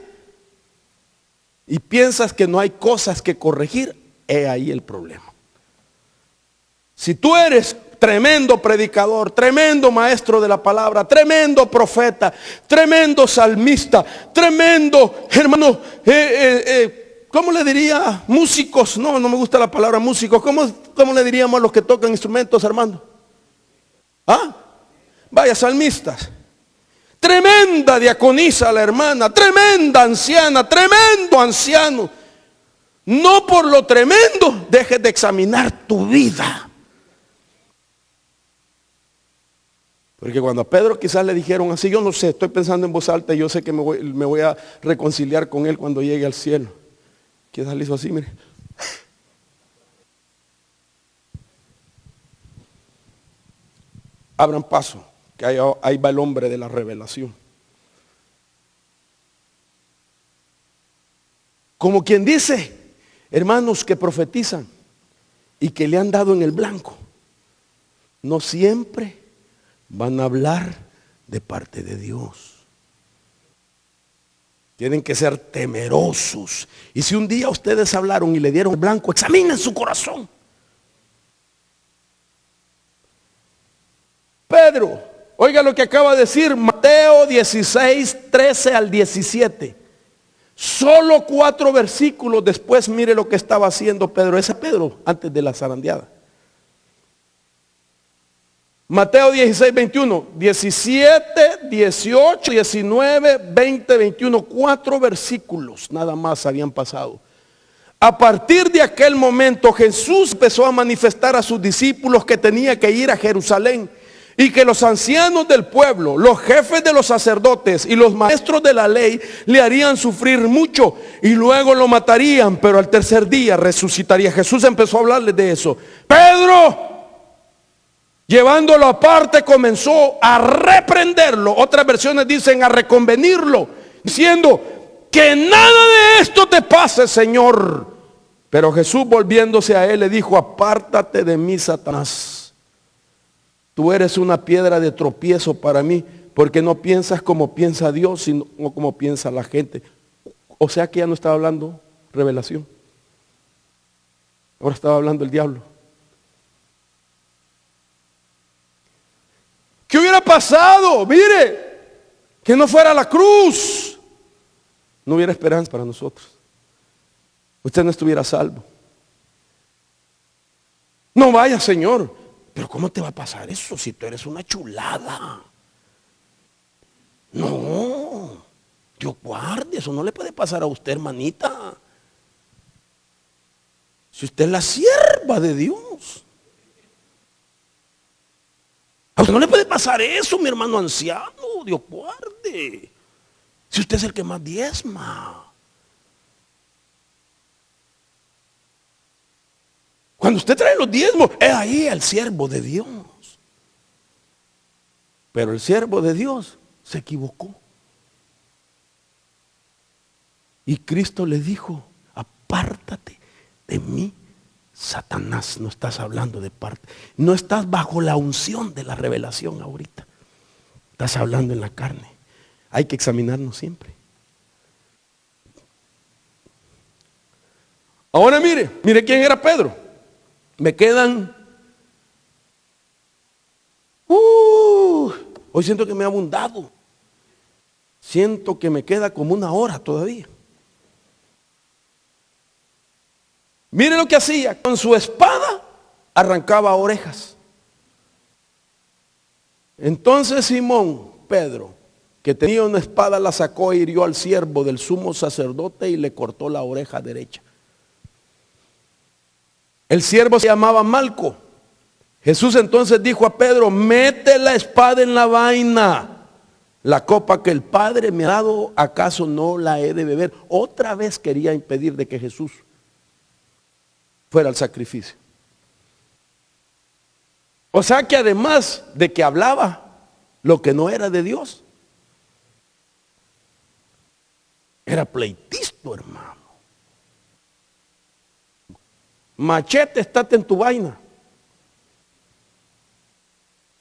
y piensas que no hay cosas que corregir, he ahí el problema. Si tú eres tremendo predicador, tremendo maestro de la palabra, tremendo profeta, tremendo salmista, tremendo hermano, ¿cómo le diría? Músicos, no me gusta la palabra músicos. ¿Cómo le diríamos a los que tocan instrumentos, hermano? ¿Ah? Vaya, salmistas. Tremenda diaconisa la hermana, tremenda anciana, tremendo anciano. No por lo tremendo dejes de examinar tu vida. Porque cuando a Pedro quizás le dijeron así, yo no sé, estoy pensando en voz alta y yo sé que me voy a reconciliar con él cuando llegue al cielo. Quizás le hizo así, mire. Abran paso, que ahí va el hombre de la revelación. Como quien dice, hermanos que profetizan y que le han dado en el blanco, no siempre van a hablar de parte de Dios. Tienen que ser temerosos. Y si un día ustedes hablaron y le dieron el blanco, examinen su corazón. Pedro, oiga lo que acaba de decir Mateo 16, 13 al 17. Solo 4 versículos después, mire lo que estaba haciendo Pedro. Ese Pedro antes de la zarandeada. Mateo 16, 21, 17, 18, 19, 20, 21. 4 versículos nada más habían pasado. A partir de aquel momento Jesús empezó a manifestar a sus discípulos que tenía que ir a Jerusalén y que los ancianos del pueblo, los jefes de los sacerdotes y los maestros de la ley le harían sufrir mucho y luego lo matarían, pero al tercer día resucitaría. Jesús empezó a hablarles de eso. Pedro, llevándolo aparte, comenzó a reprenderlo. Otras versiones dicen a reconvenirlo, diciendo: que nada de esto te pase, Señor. Pero Jesús, volviéndose a él, le dijo: apártate de mí, Satanás. Tú eres una piedra de tropiezo para mí, porque no piensas como piensa Dios, sino como piensa la gente. O sea que ya no estaba hablando revelación. Ahora estaba hablando el diablo. ¿Qué hubiera pasado? Mire, que no fuera la cruz. No hubiera esperanza para nosotros. Usted no estuviera salvo. No vaya, Señor. Pero ¿cómo te va a pasar eso si tú eres una chulada? No, Dios guarde, eso no le puede pasar a usted, hermanita. Si usted es la sierva de Dios. A usted no le puede pasar eso, mi hermano anciano, Dios guarde. Si usted es el que más diezma. Cuando usted trae los diezmos, es ahí el siervo de Dios. Pero el siervo de Dios se equivocó. Y Cristo le dijo: apártate de mí, Satanás. No estás hablando de parte. No estás bajo la unción de la revelación ahorita. Estás hablando en la carne. Hay que examinarnos siempre. Ahora mire quién era Pedro. Me quedan, hoy siento que me ha abundado. Siento que me queda como una hora todavía. Mire lo que hacía, con su espada arrancaba orejas. Entonces Simón, Pedro, que tenía una espada, la sacó e hirió al siervo del sumo sacerdote y le cortó la oreja derecha. El siervo se llamaba Malco. Jesús entonces dijo a Pedro: mete la espada en la vaina. La copa que el Padre me ha dado, ¿acaso no la he de beber? Otra vez quería impedir de que Jesús fuera al sacrificio. O sea que además de que hablaba lo que no era de Dios, era pleitisto, hermano. Machete, estate en tu vaina.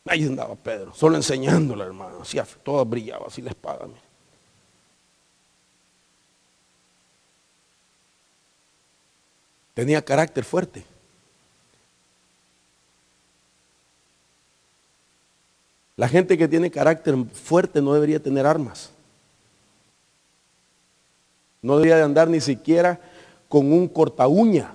Ahí andaba Pedro, solo enseñándola, hermano. Así, toda brillaba, así la espada. Mira. Tenía carácter fuerte. La gente que tiene carácter fuerte no debería tener armas. No debería de andar ni siquiera con un corta uña.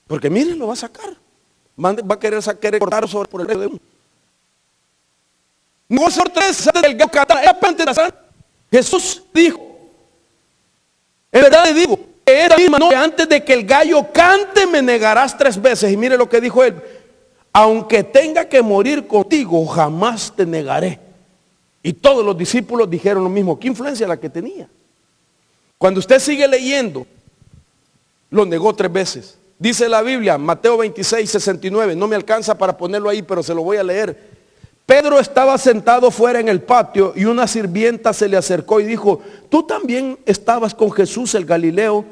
Porque miren, lo va a sacar. Va a querer cortar sobre por el resto de uno. No sorpresa del Jesús dijo: en verdad le digo, que esta misma noche, antes de que el gallo cante, me negarás 3 veces. Y mire lo que dijo él: aunque tenga que morir contigo, jamás te negaré. Y todos los discípulos dijeron lo mismo. ¿Qué influencia la que tenía? Cuando usted sigue leyendo, lo negó 3 veces. Dice la Biblia, Mateo 26, 69, no me alcanza para ponerlo ahí, pero se lo voy a leer. Pedro estaba sentado fuera en el patio y una sirvienta se le acercó y dijo: tú también estabas con Jesús el Galileo.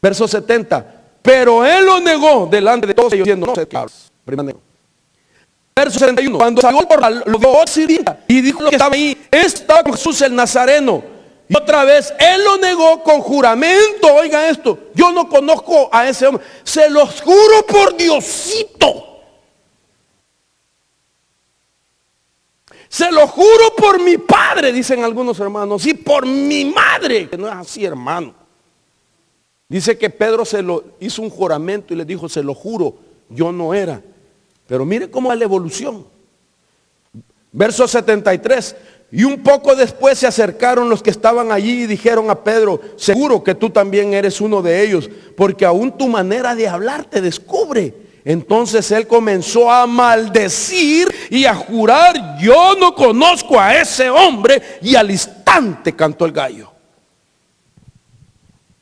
Verso 70, pero él lo negó delante de todos ellos, diciendo: no sé qué hablas. Verso 71, cuando salió por lo vio otra sirvienta y dijo lo que estaba ahí: estaba con Jesús el Nazareno. Y otra vez él lo negó con juramento. Oiga esto: yo no conozco a ese hombre, se los juro por Diosito, se lo juro por mi padre, dicen algunos hermanos, y por mi madre, que no es así, hermano. Dice que Pedro se lo hizo un juramento y le dijo: se lo juro, yo no era. Pero mire cómo es la evolución. Verso 73, Y un poco después se acercaron los que estaban allí y dijeron a Pedro: seguro que tú también eres uno de ellos, porque aún tu manera de hablar te descubre. Entonces él comenzó a maldecir y a jurar: yo no conozco a ese hombre. Y al instante cantó el gallo.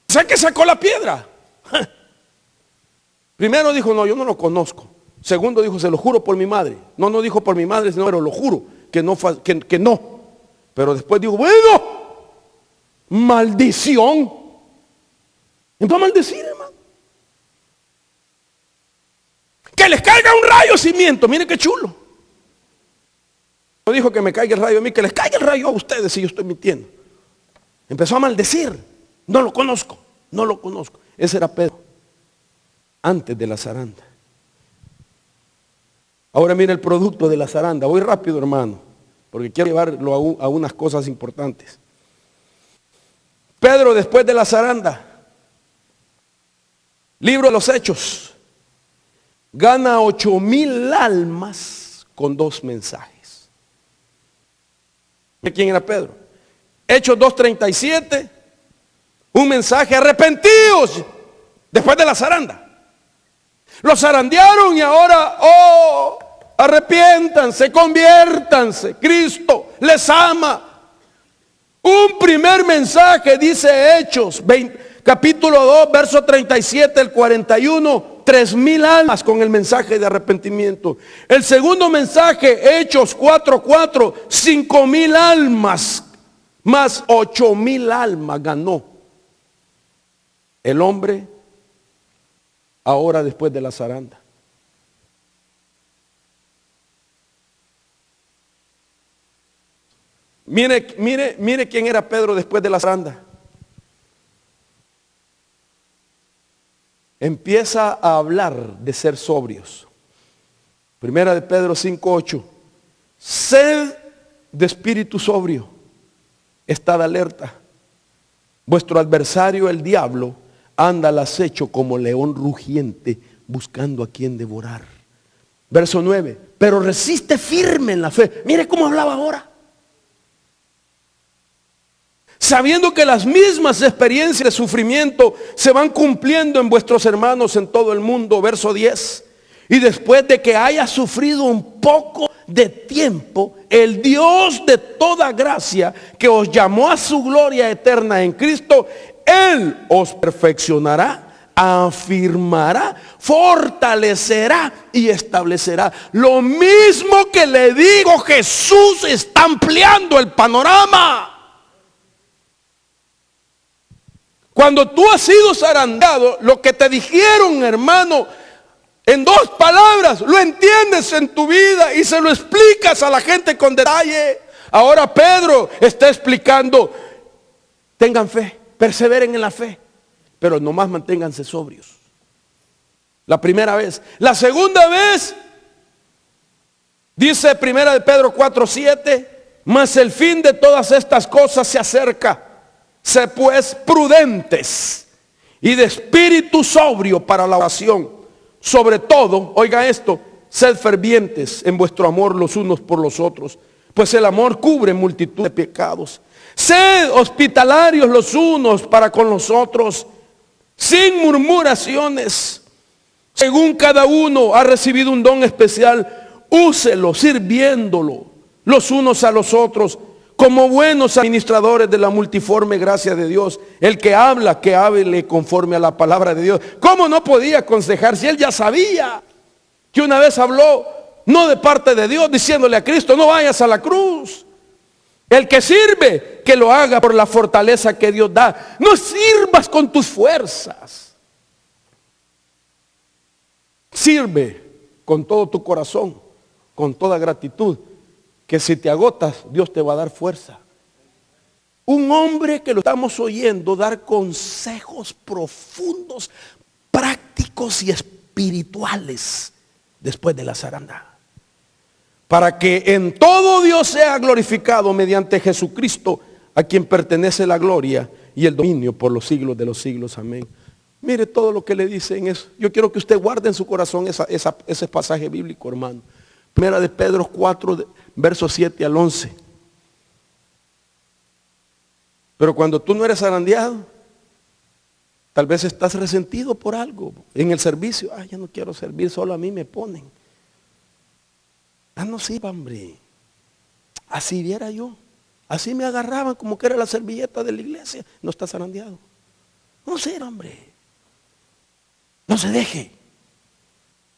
O sea que sacó la piedra. Primero dijo: no, yo no lo conozco. Segundo dijo: se lo juro por mi madre. No dijo por mi madre, sino: pero lo juro que no. Pero después dijo: bueno, maldición. Empezó a maldecir, hermano. Que les caiga un rayo si miento. Miren qué chulo. No dijo que me caiga el rayo a mí, que les caiga el rayo a ustedes si yo estoy mintiendo. Empezó a maldecir. No lo conozco. Ese era Pedro, antes de la zaranda. Ahora mira el producto de la zaranda. Voy rápido, hermano, porque quiero llevarlo a unas cosas importantes. Pedro, después de la zaranda, libro de los Hechos, gana 8,000 almas con 2 mensajes. ¿De quién era Pedro? Hechos 2:37, un mensaje: arrepentidos, después de la zaranda. Los zarandearon y ahora, arrepiéntanse, conviértanse, Cristo les ama. Un primer mensaje, dice Hechos, capítulo 2, verso 37 al 41, 3,000 almas con el mensaje de arrepentimiento. El segundo mensaje, Hechos 4:4, 5,000 almas, más 8,000 almas ganó el hombre ahora después de la zaranda. Mire quién era Pedro después de la zaranda. Empieza a hablar de ser sobrios. Primera de Pedro 5:8. Sed de espíritu sobrio, estad alerta. Vuestro adversario, el diablo, anda al acecho como león rugiente, buscando a quien devorar. Verso 9. Pero resiste firme en la fe. Mire cómo hablaba ahora. Sabiendo que las mismas experiencias de sufrimiento se van cumpliendo en vuestros hermanos en todo el mundo. Verso 10. Y después de que haya sufrido un poco de tiempo, el Dios de toda gracia, que os llamó a su gloria eterna en Cristo, Él os perfeccionará, afirmará, fortalecerá y establecerá. Lo mismo que le digo, Jesús está ampliando el panorama. Cuando tú has sido zarandeado, lo que te dijeron, hermano, en 2 palabras, lo entiendes en tu vida y se lo explicas a la gente con detalle. Ahora Pedro está explicando: tengan fe, perseveren en la fe, pero nomás manténganse sobrios. La primera vez. La segunda vez, dice primera de Pedro 4:7, mas el fin de todas estas cosas se acerca. Sé pues prudentes y de espíritu sobrio para la oración. Sobre todo, oiga esto, sed fervientes en vuestro amor los unos por los otros, pues el amor cubre multitud de pecados. Sed hospitalarios los unos para con los otros, sin murmuraciones. Según cada uno ha recibido un don especial, úselo sirviéndolo los unos a los otros, como buenos administradores de la multiforme gracia de Dios. El que habla, que hable conforme a la palabra de Dios. ¿Cómo no podía aconsejar si él ya sabía que una vez habló no de parte de Dios, diciéndole a Cristo: no vayas a la cruz? El que sirve, que lo haga por la fortaleza que Dios da. No sirvas con tus fuerzas. Sirve con todo tu corazón, con toda gratitud, que si te agotas, Dios te va a dar fuerza. Un hombre que lo estamos oyendo dar consejos profundos, prácticos y espirituales después de la zaranda, para que en todo Dios sea glorificado mediante Jesucristo, a quien pertenece la gloria y el dominio por los siglos de los siglos. Amén. Mire todo lo que le dice en eso. Yo quiero que usted guarde en su corazón ese pasaje bíblico, hermano. Primera de Pedro 4, versos 7 al 11. Pero cuando tú no eres zarandeado, tal vez estás resentido por algo en el servicio. Ah, ya no quiero servir, solo a mí me ponen. Ah, no sirva, hombre. Así viera yo. Así me agarraban como que era la servilleta de la iglesia. No está zarandeado. No sirva, hombre. No se deje.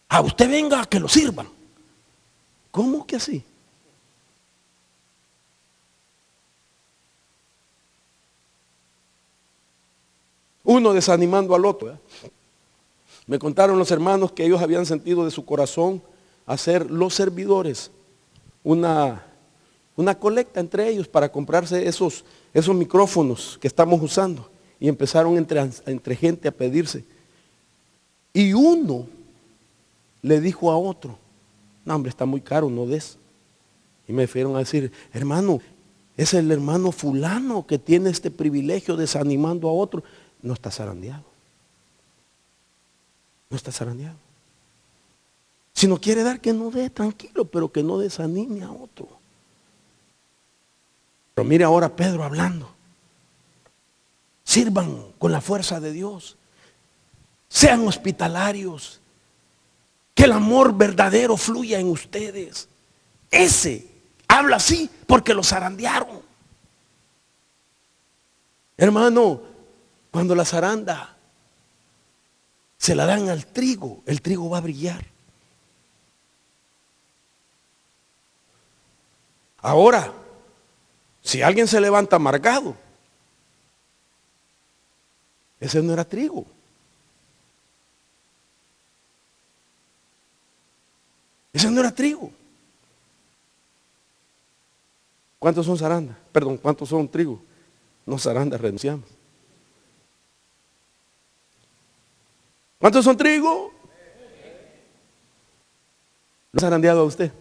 A usted venga a que lo sirvan. ¿Cómo que así? Uno desanimando al otro. Me contaron los hermanos que ellos habían sentido de su corazón hacer los servidores una colecta entre ellos para comprarse esos micrófonos que estamos usando. Y empezaron entre gente a pedirse. Y uno le dijo a otro, no hombre, está muy caro, no des. Y me fueron a decir, hermano, es el hermano fulano que tiene este privilegio desanimando a otro. No está zarandeado. No está zarandeado. Si no quiere dar, que no dé, tranquilo, pero que no desanime a otro. Pero mire ahora Pedro hablando. Sirvan con la fuerza de Dios. Sean hospitalarios. Que el amor verdadero fluya en ustedes. Ese habla así porque lo zarandearon. Hermano, cuando la zaranda se la dan al trigo, el trigo va a brillar. Ahora, si alguien se levanta amargado, ese no era trigo. Ese no era trigo. ¿Cuántos son zaranda? Perdón, ¿cuántos son trigo? No, zaranda, renunciamos. ¿Cuántos son trigo? ¿No ha zarandeado a usted?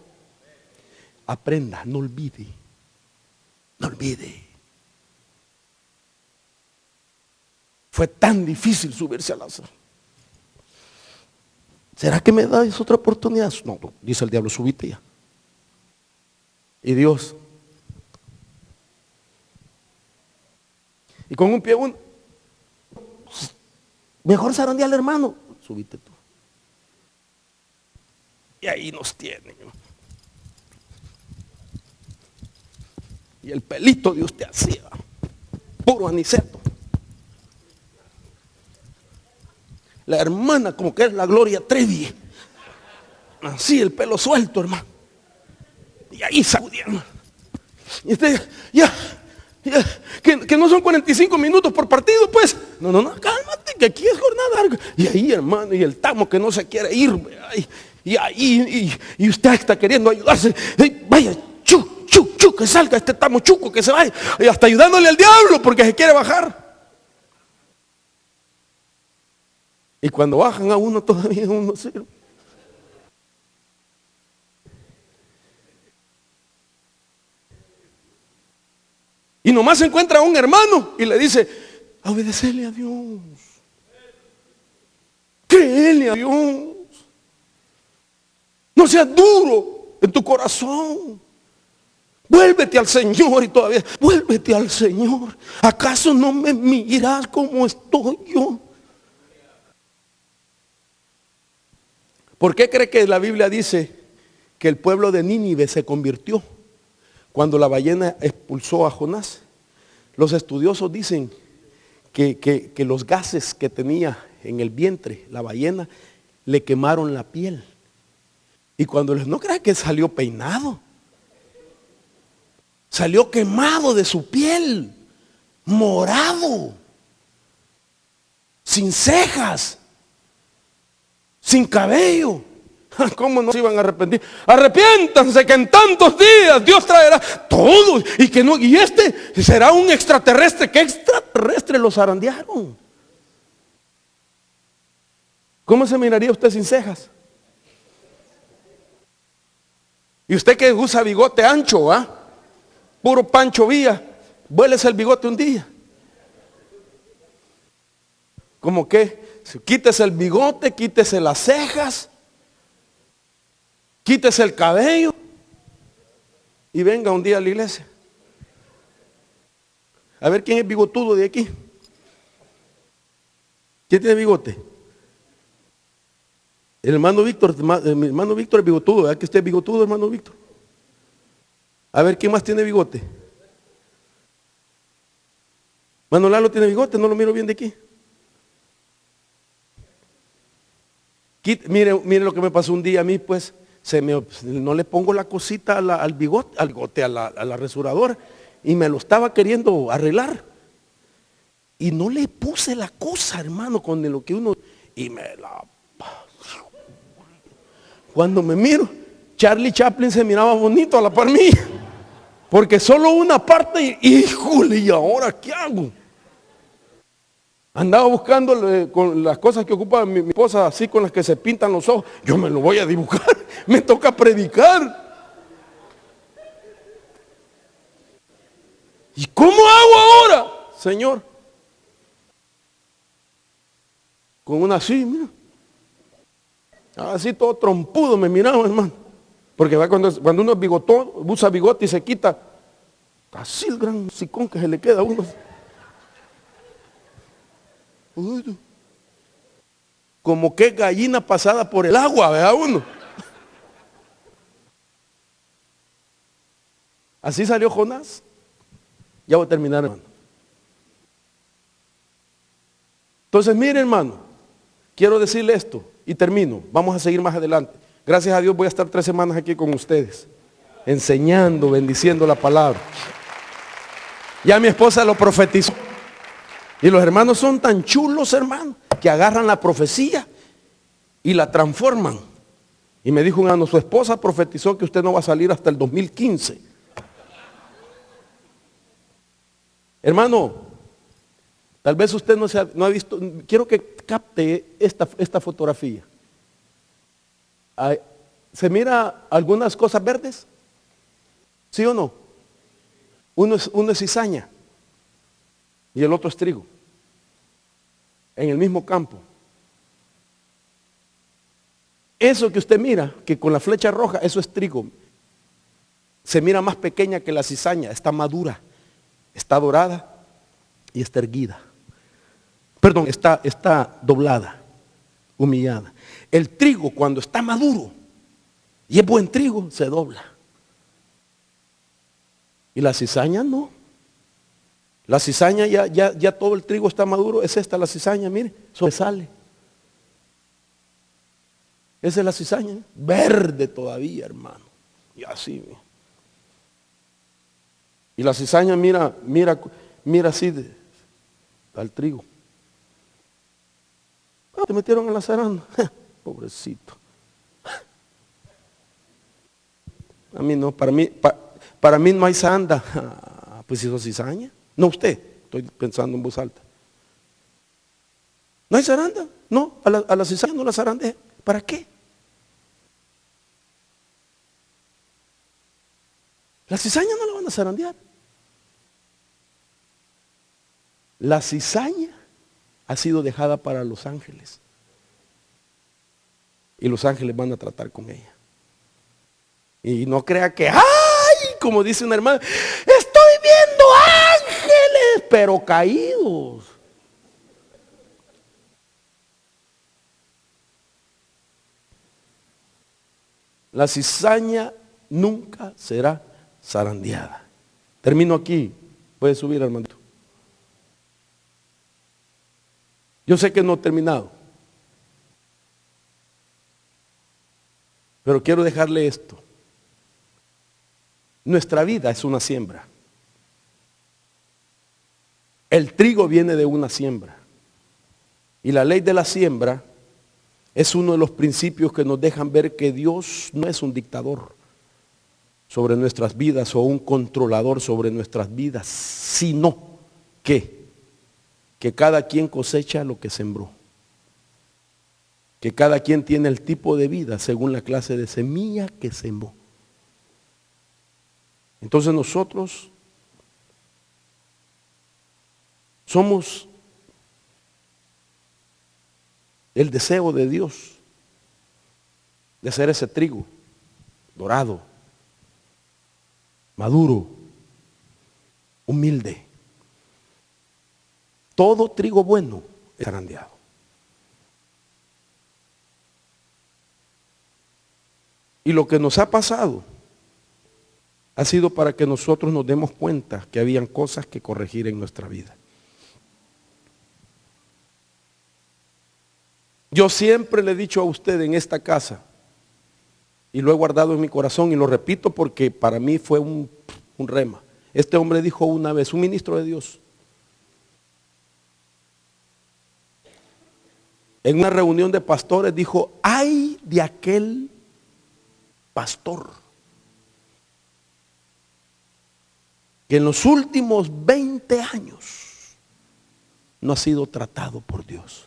Aprenda, no olvide. No olvide. Fue tan difícil subirse al Lázaro. ¿Será que me dais otra oportunidad? No, dice el diablo, subite ya. Y Dios. Y con un pie uno. Mejor zarandear al hermano. Subite tú. Y ahí nos tienen. Y el pelito de usted así, puro aniceto. La hermana como que es la Gloria Trevi. Así el pelo suelto, hermano. Y ahí sacudiendo. Y usted, ya, que no son 45 minutos por partido, pues. No, cálmate, que aquí es jornada larga. Y ahí, hermano, y el tamo que no se quiere ir. Y usted está queriendo ayudarse. Vaya, que salga este tamo chuco, que se vaya. Y hasta ayudándole al diablo porque se quiere bajar. Y cuando bajan a uno todavía uno sirve. Y nomás se encuentra a un hermano y le dice, obedecerle a Dios. Créele a Dios. No seas duro en tu corazón. Vuélvete al Señor y todavía, vuélvete al Señor. ¿Acaso no me miras como estoy yo? ¿Por qué cree que la Biblia dice que el pueblo de Nínive se convirtió cuando la ballena expulsó a Jonás? Los estudiosos dicen que los gases que tenía en el vientre la ballena le quemaron la piel. Y cuando no crea que salió peinado, salió quemado de su piel, morado, sin cejas, sin cabello. ¿Cómo no se iban a arrepentir? Arrepiéntanse que en tantos días Dios traerá todo. Y que no, y este será un extraterrestre. ¿Qué extraterrestre los zarandearon? ¿Cómo se miraría usted sin cejas? Y usted que usa bigote ancho, puro Pancho Villa, vuélese el bigote un día. ¿Cómo que? Quítese el bigote, quítese las cejas, quítese el cabello y venga un día a la iglesia. A ver quién es bigotudo de aquí. ¿Quién tiene bigote? El hermano Víctor, mi hermano Víctor es bigotudo, ¿verdad que usted es bigotudo, hermano Víctor? A ver, ¿quién más tiene bigote? Hermano Lalo tiene bigote, no lo miro bien de aquí. Mire lo que me pasó un día a mí, pues, no le pongo la cosita al bigote, a la rasuradora, y me lo estaba queriendo arreglar. Y no le puse la cosa, hermano, con lo que uno, y cuando me miro, Charlie Chaplin se miraba bonito a la par mía, porque solo una parte, híjole, ¿y ahora qué hago? Andaba buscando con las cosas que ocupa mi esposa, así con las que se pintan los ojos. Yo me lo voy a dibujar, me toca predicar. ¿Y cómo hago ahora, Señor? Con una así, mira. Así todo trompudo me miraba, hermano. Porque cuando uno es bigotón, usa bigote y se quita, así el gran sicón que se le queda a uno. Como que gallina pasada por el agua, ¿verdad uno? Así salió Jonás. Ya voy a terminar, hermano. Entonces, mire, hermano, quiero decirle esto y termino. Vamos a seguir más adelante. Gracias a Dios voy a estar 3 semanas aquí con ustedes, enseñando, bendiciendo la palabra. Ya mi esposa lo profetizó. Y los hermanos son tan chulos, hermano, que agarran la profecía y la transforman. Y me dijo un hermano, su esposa profetizó que usted no va a salir hasta el 2015. Hermano, tal vez usted no ha visto, quiero que capte esta fotografía. ¿Se mira algunas cosas verdes? ¿Sí o no? Uno es cizaña y el otro es trigo. En el mismo campo. Eso que usted mira, que con la flecha roja, eso es trigo. Se mira más pequeña que la cizaña, está madura, está dorada y está erguida. Perdón, está doblada, humillada. El trigo cuando está maduro y es buen trigo, se dobla. Y la cizaña no. La cizaña ya todo el trigo está maduro. Es esta la cizaña, mire, sobresale. Esa es la cizaña, verde todavía, hermano. Y así. Y la cizaña mira así al trigo. Te metieron en la zaranda. Pobrecito. A mí no, para mí no hay zaranda. Pues hizo cizaña. No usted, estoy pensando en voz alta. ¿No hay zaranda? No, a la cizaña no la zarandeja. ¿Para qué? La cizaña no la van a zarandear. La cizaña ha sido dejada para los ángeles. Y los ángeles van a tratar con ella. Y no crea que, ¡ay! Como dice una hermana, estoy viendo ángeles, pero caídos. La cizaña nunca será zarandeada. Termino aquí. Puede subir, hermanito. Yo sé que no he terminado. Pero quiero dejarle esto. Nuestra vida es una siembra. El trigo viene de una siembra. Y la ley de la siembra es uno de los principios que nos dejan ver que Dios no es un dictador sobre nuestras vidas o un controlador sobre nuestras vidas, sino que cada quien cosecha lo que sembró. Que cada quien tiene el tipo de vida según la clase de semilla que sembró. Entonces nosotros somos el deseo de Dios de ser ese trigo dorado, maduro, humilde, Todo trigo bueno es zarandeado. Y lo que nos ha pasado ha sido para que nosotros nos demos cuenta que habían cosas que corregir en nuestra vida. Yo siempre le he dicho a usted en esta casa, y lo he guardado en mi corazón y lo repito porque para mí fue un rema. Este hombre dijo una vez, un ministro de Dios, en una reunión de pastores dijo, ay de aquel pastor que en los últimos 20 años no ha sido tratado por Dios.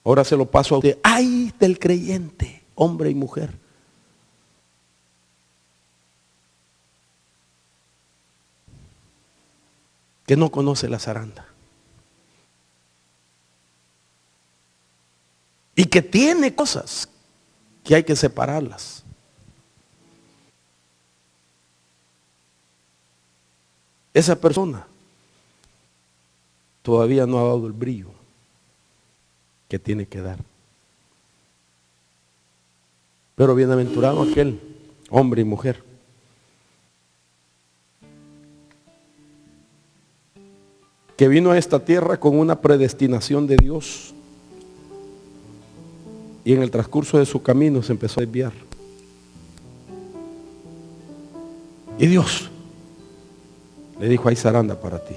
Ahora se lo paso a usted, ay del creyente, hombre y mujer, que no conoce la zaranda y que tiene cosas que hay que separarlas. Esa persona todavía no ha dado el brillo que tiene que dar. Pero bienaventurado aquel hombre y mujer que vino a esta tierra con una predestinación de Dios y en el transcurso de su camino se empezó a desviar. Y Dios le dijo, hay zaranda para ti.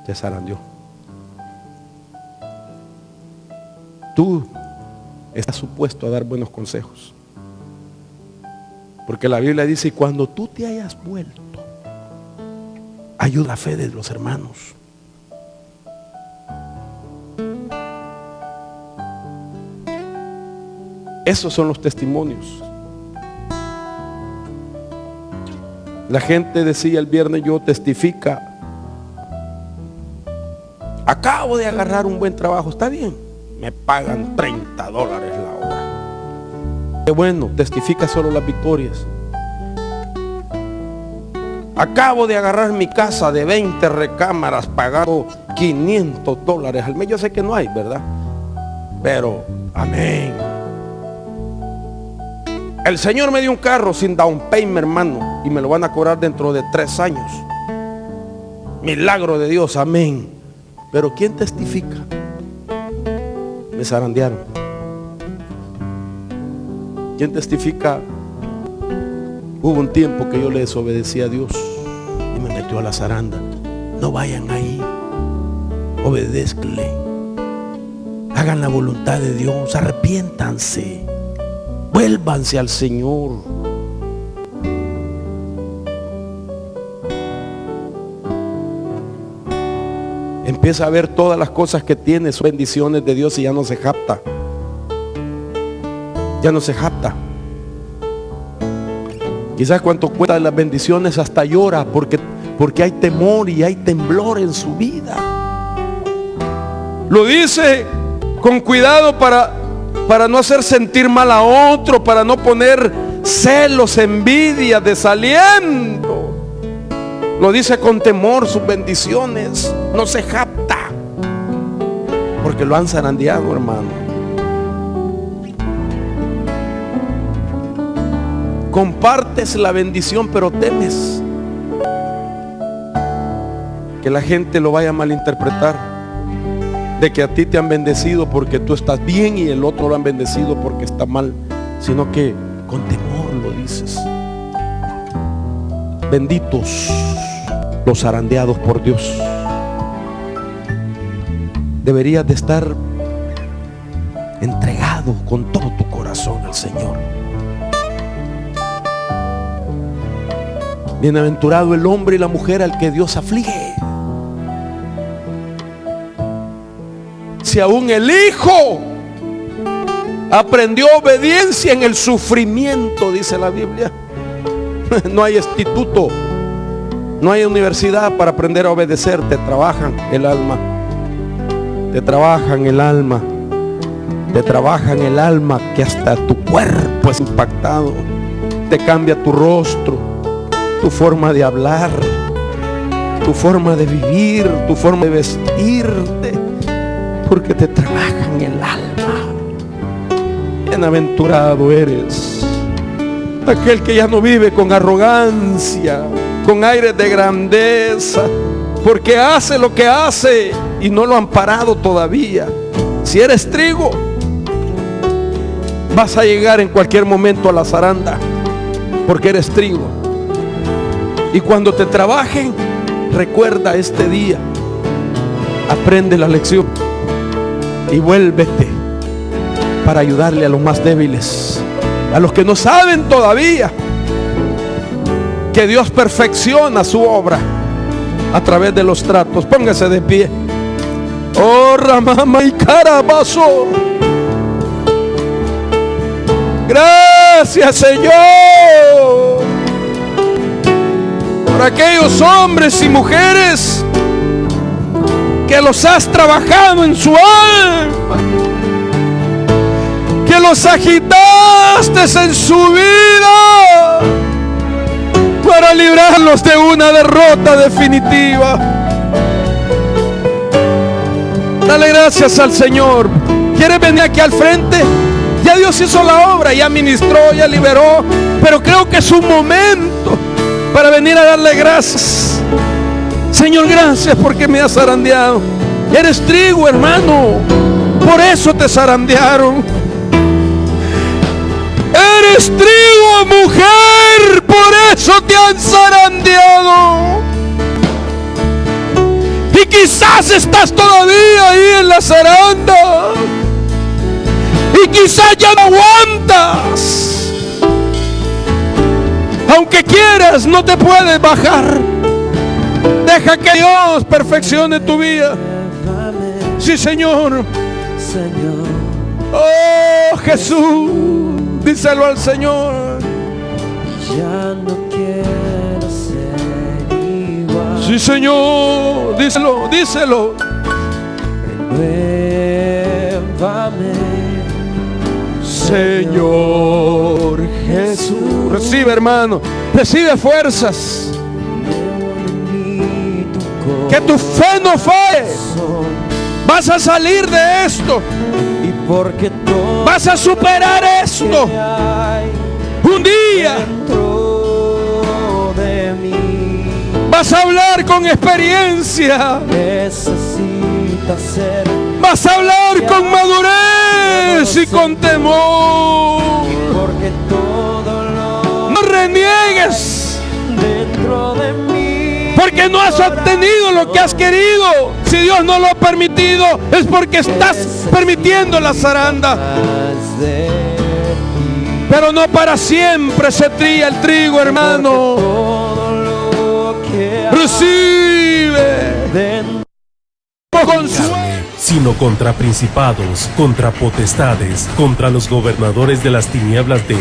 Te zarandeó. Tú estás supuesto a dar buenos consejos. Porque la Biblia dice, y cuando tú te hayas vuelto, ayuda la fe de los hermanos. Esos son los testimonios. La gente decía el viernes, yo testifica, acabo de agarrar un buen trabajo, está bien, me pagan $30 la hora. Qué bueno, testifica solo las victorias. Acabo de agarrar mi casa de 20 recámaras pagando $500 al mes. Yo sé que no hay, ¿verdad? Pero, amén. El Señor me dio un carro sin down payment, hermano, y me lo van a cobrar dentro de 3 años. Milagro de Dios, amén. Pero ¿quién testifica? Me zarandearon. ¿Quién testifica? Hubo un tiempo que yo le desobedecí a Dios y me metió a la zaranda. No vayan ahí, obedézcanle, hagan la voluntad de Dios, arrepiéntanse, vuélvanse al Señor. Empieza a ver todas las cosas que tiene, son bendiciones de Dios y ya no se jacta. Ya no se jacta. Quizás cuando cuenta las bendiciones hasta llora porque hay temor y hay temblor en su vida. Lo dice con cuidado para no hacer sentir mal a otro, para no poner celos, envidia, desaliento. Lo dice con temor sus bendiciones, no se jacta porque lo han zarandeado, hermano. Compartes la bendición, pero temes que la gente lo vaya a malinterpretar, de que a ti te han bendecido porque tú estás bien y el otro lo han bendecido porque está mal, sino que con temor lo dices. Benditos los zarandeados por Dios. Deberías de estar entregado con todo tu corazón al Señor. Bienaventurado el hombre y la mujer al que Dios aflige. Si aún el Hijo aprendió obediencia en el sufrimiento, dice la Biblia. No hay instituto, no hay universidad para aprender a obedecer. Te trabajan el alma. Te trabajan el alma. Te trabajan el alma, que hasta tu cuerpo es impactado. Te cambia tu rostro, tu forma de hablar. tu forma de vivir, tu forma de vestirte, porque te trabajan el alma. Bienaventurado eres aquel que ya no vive con arrogancia, con aires de grandeza, porque hace lo que hace y no lo han parado todavía. Si eres trigo, vas a llegar en cualquier momento a la zaranda, porque eres trigo. Y cuando te trabajen, recuerda este día, aprende la lección y vuélvete para ayudarle a los más débiles, a los que no saben todavía que Dios perfecciona su obra a través de los tratos. Póngase de pie. Oh, Ramama y Carabazo. Gracias, Señor, por aquellos hombres y mujeres que los has trabajado en su alma, que los agitaste en su vida para librarlos de una derrota definitiva. Dale gracias al Señor. ¿Quieres venir aquí al frente? Ya Dios hizo la obra, ya ministró, ya liberó, pero creo que es un momento para venir a darle gracias. Señor, gracias porque me has zarandeado. Eres trigo, hermano, por eso te zarandearon. Eres trigo, mujer, por eso te han zarandeado. Y quizás estás todavía ahí en la zaranda, y quizás ya no aguantas. Aunque quieras, no te puedes bajar. Deja que Dios perfeccione tu vida. Sí, Señor. Oh, Jesús, díselo al Señor. Ya no quiero ser igual. Sí, Señor, díselo, díselo. Renuévame, Señor Jesús. Recibe, hermano, recibe fuerzas. Que tu fe no falle. Vas a salir de esto. Y porque todo vas a superar esto. Un día dentro de mí vas a hablar con experiencia. necesita ser. Vas a hablar con madurez y con temor. Porque todo lo No reniegues, dentro de mí, porque no has obtenido lo que has querido. Si Dios no lo ha permitido, es porque estás permitiendo la zaranda. más de ti. Pero no para siempre se trilla el trigo, hermano. Todo lo que hay Recibe dentro consuelo, sino contra principados, contra potestades, contra los gobernadores de las tinieblas de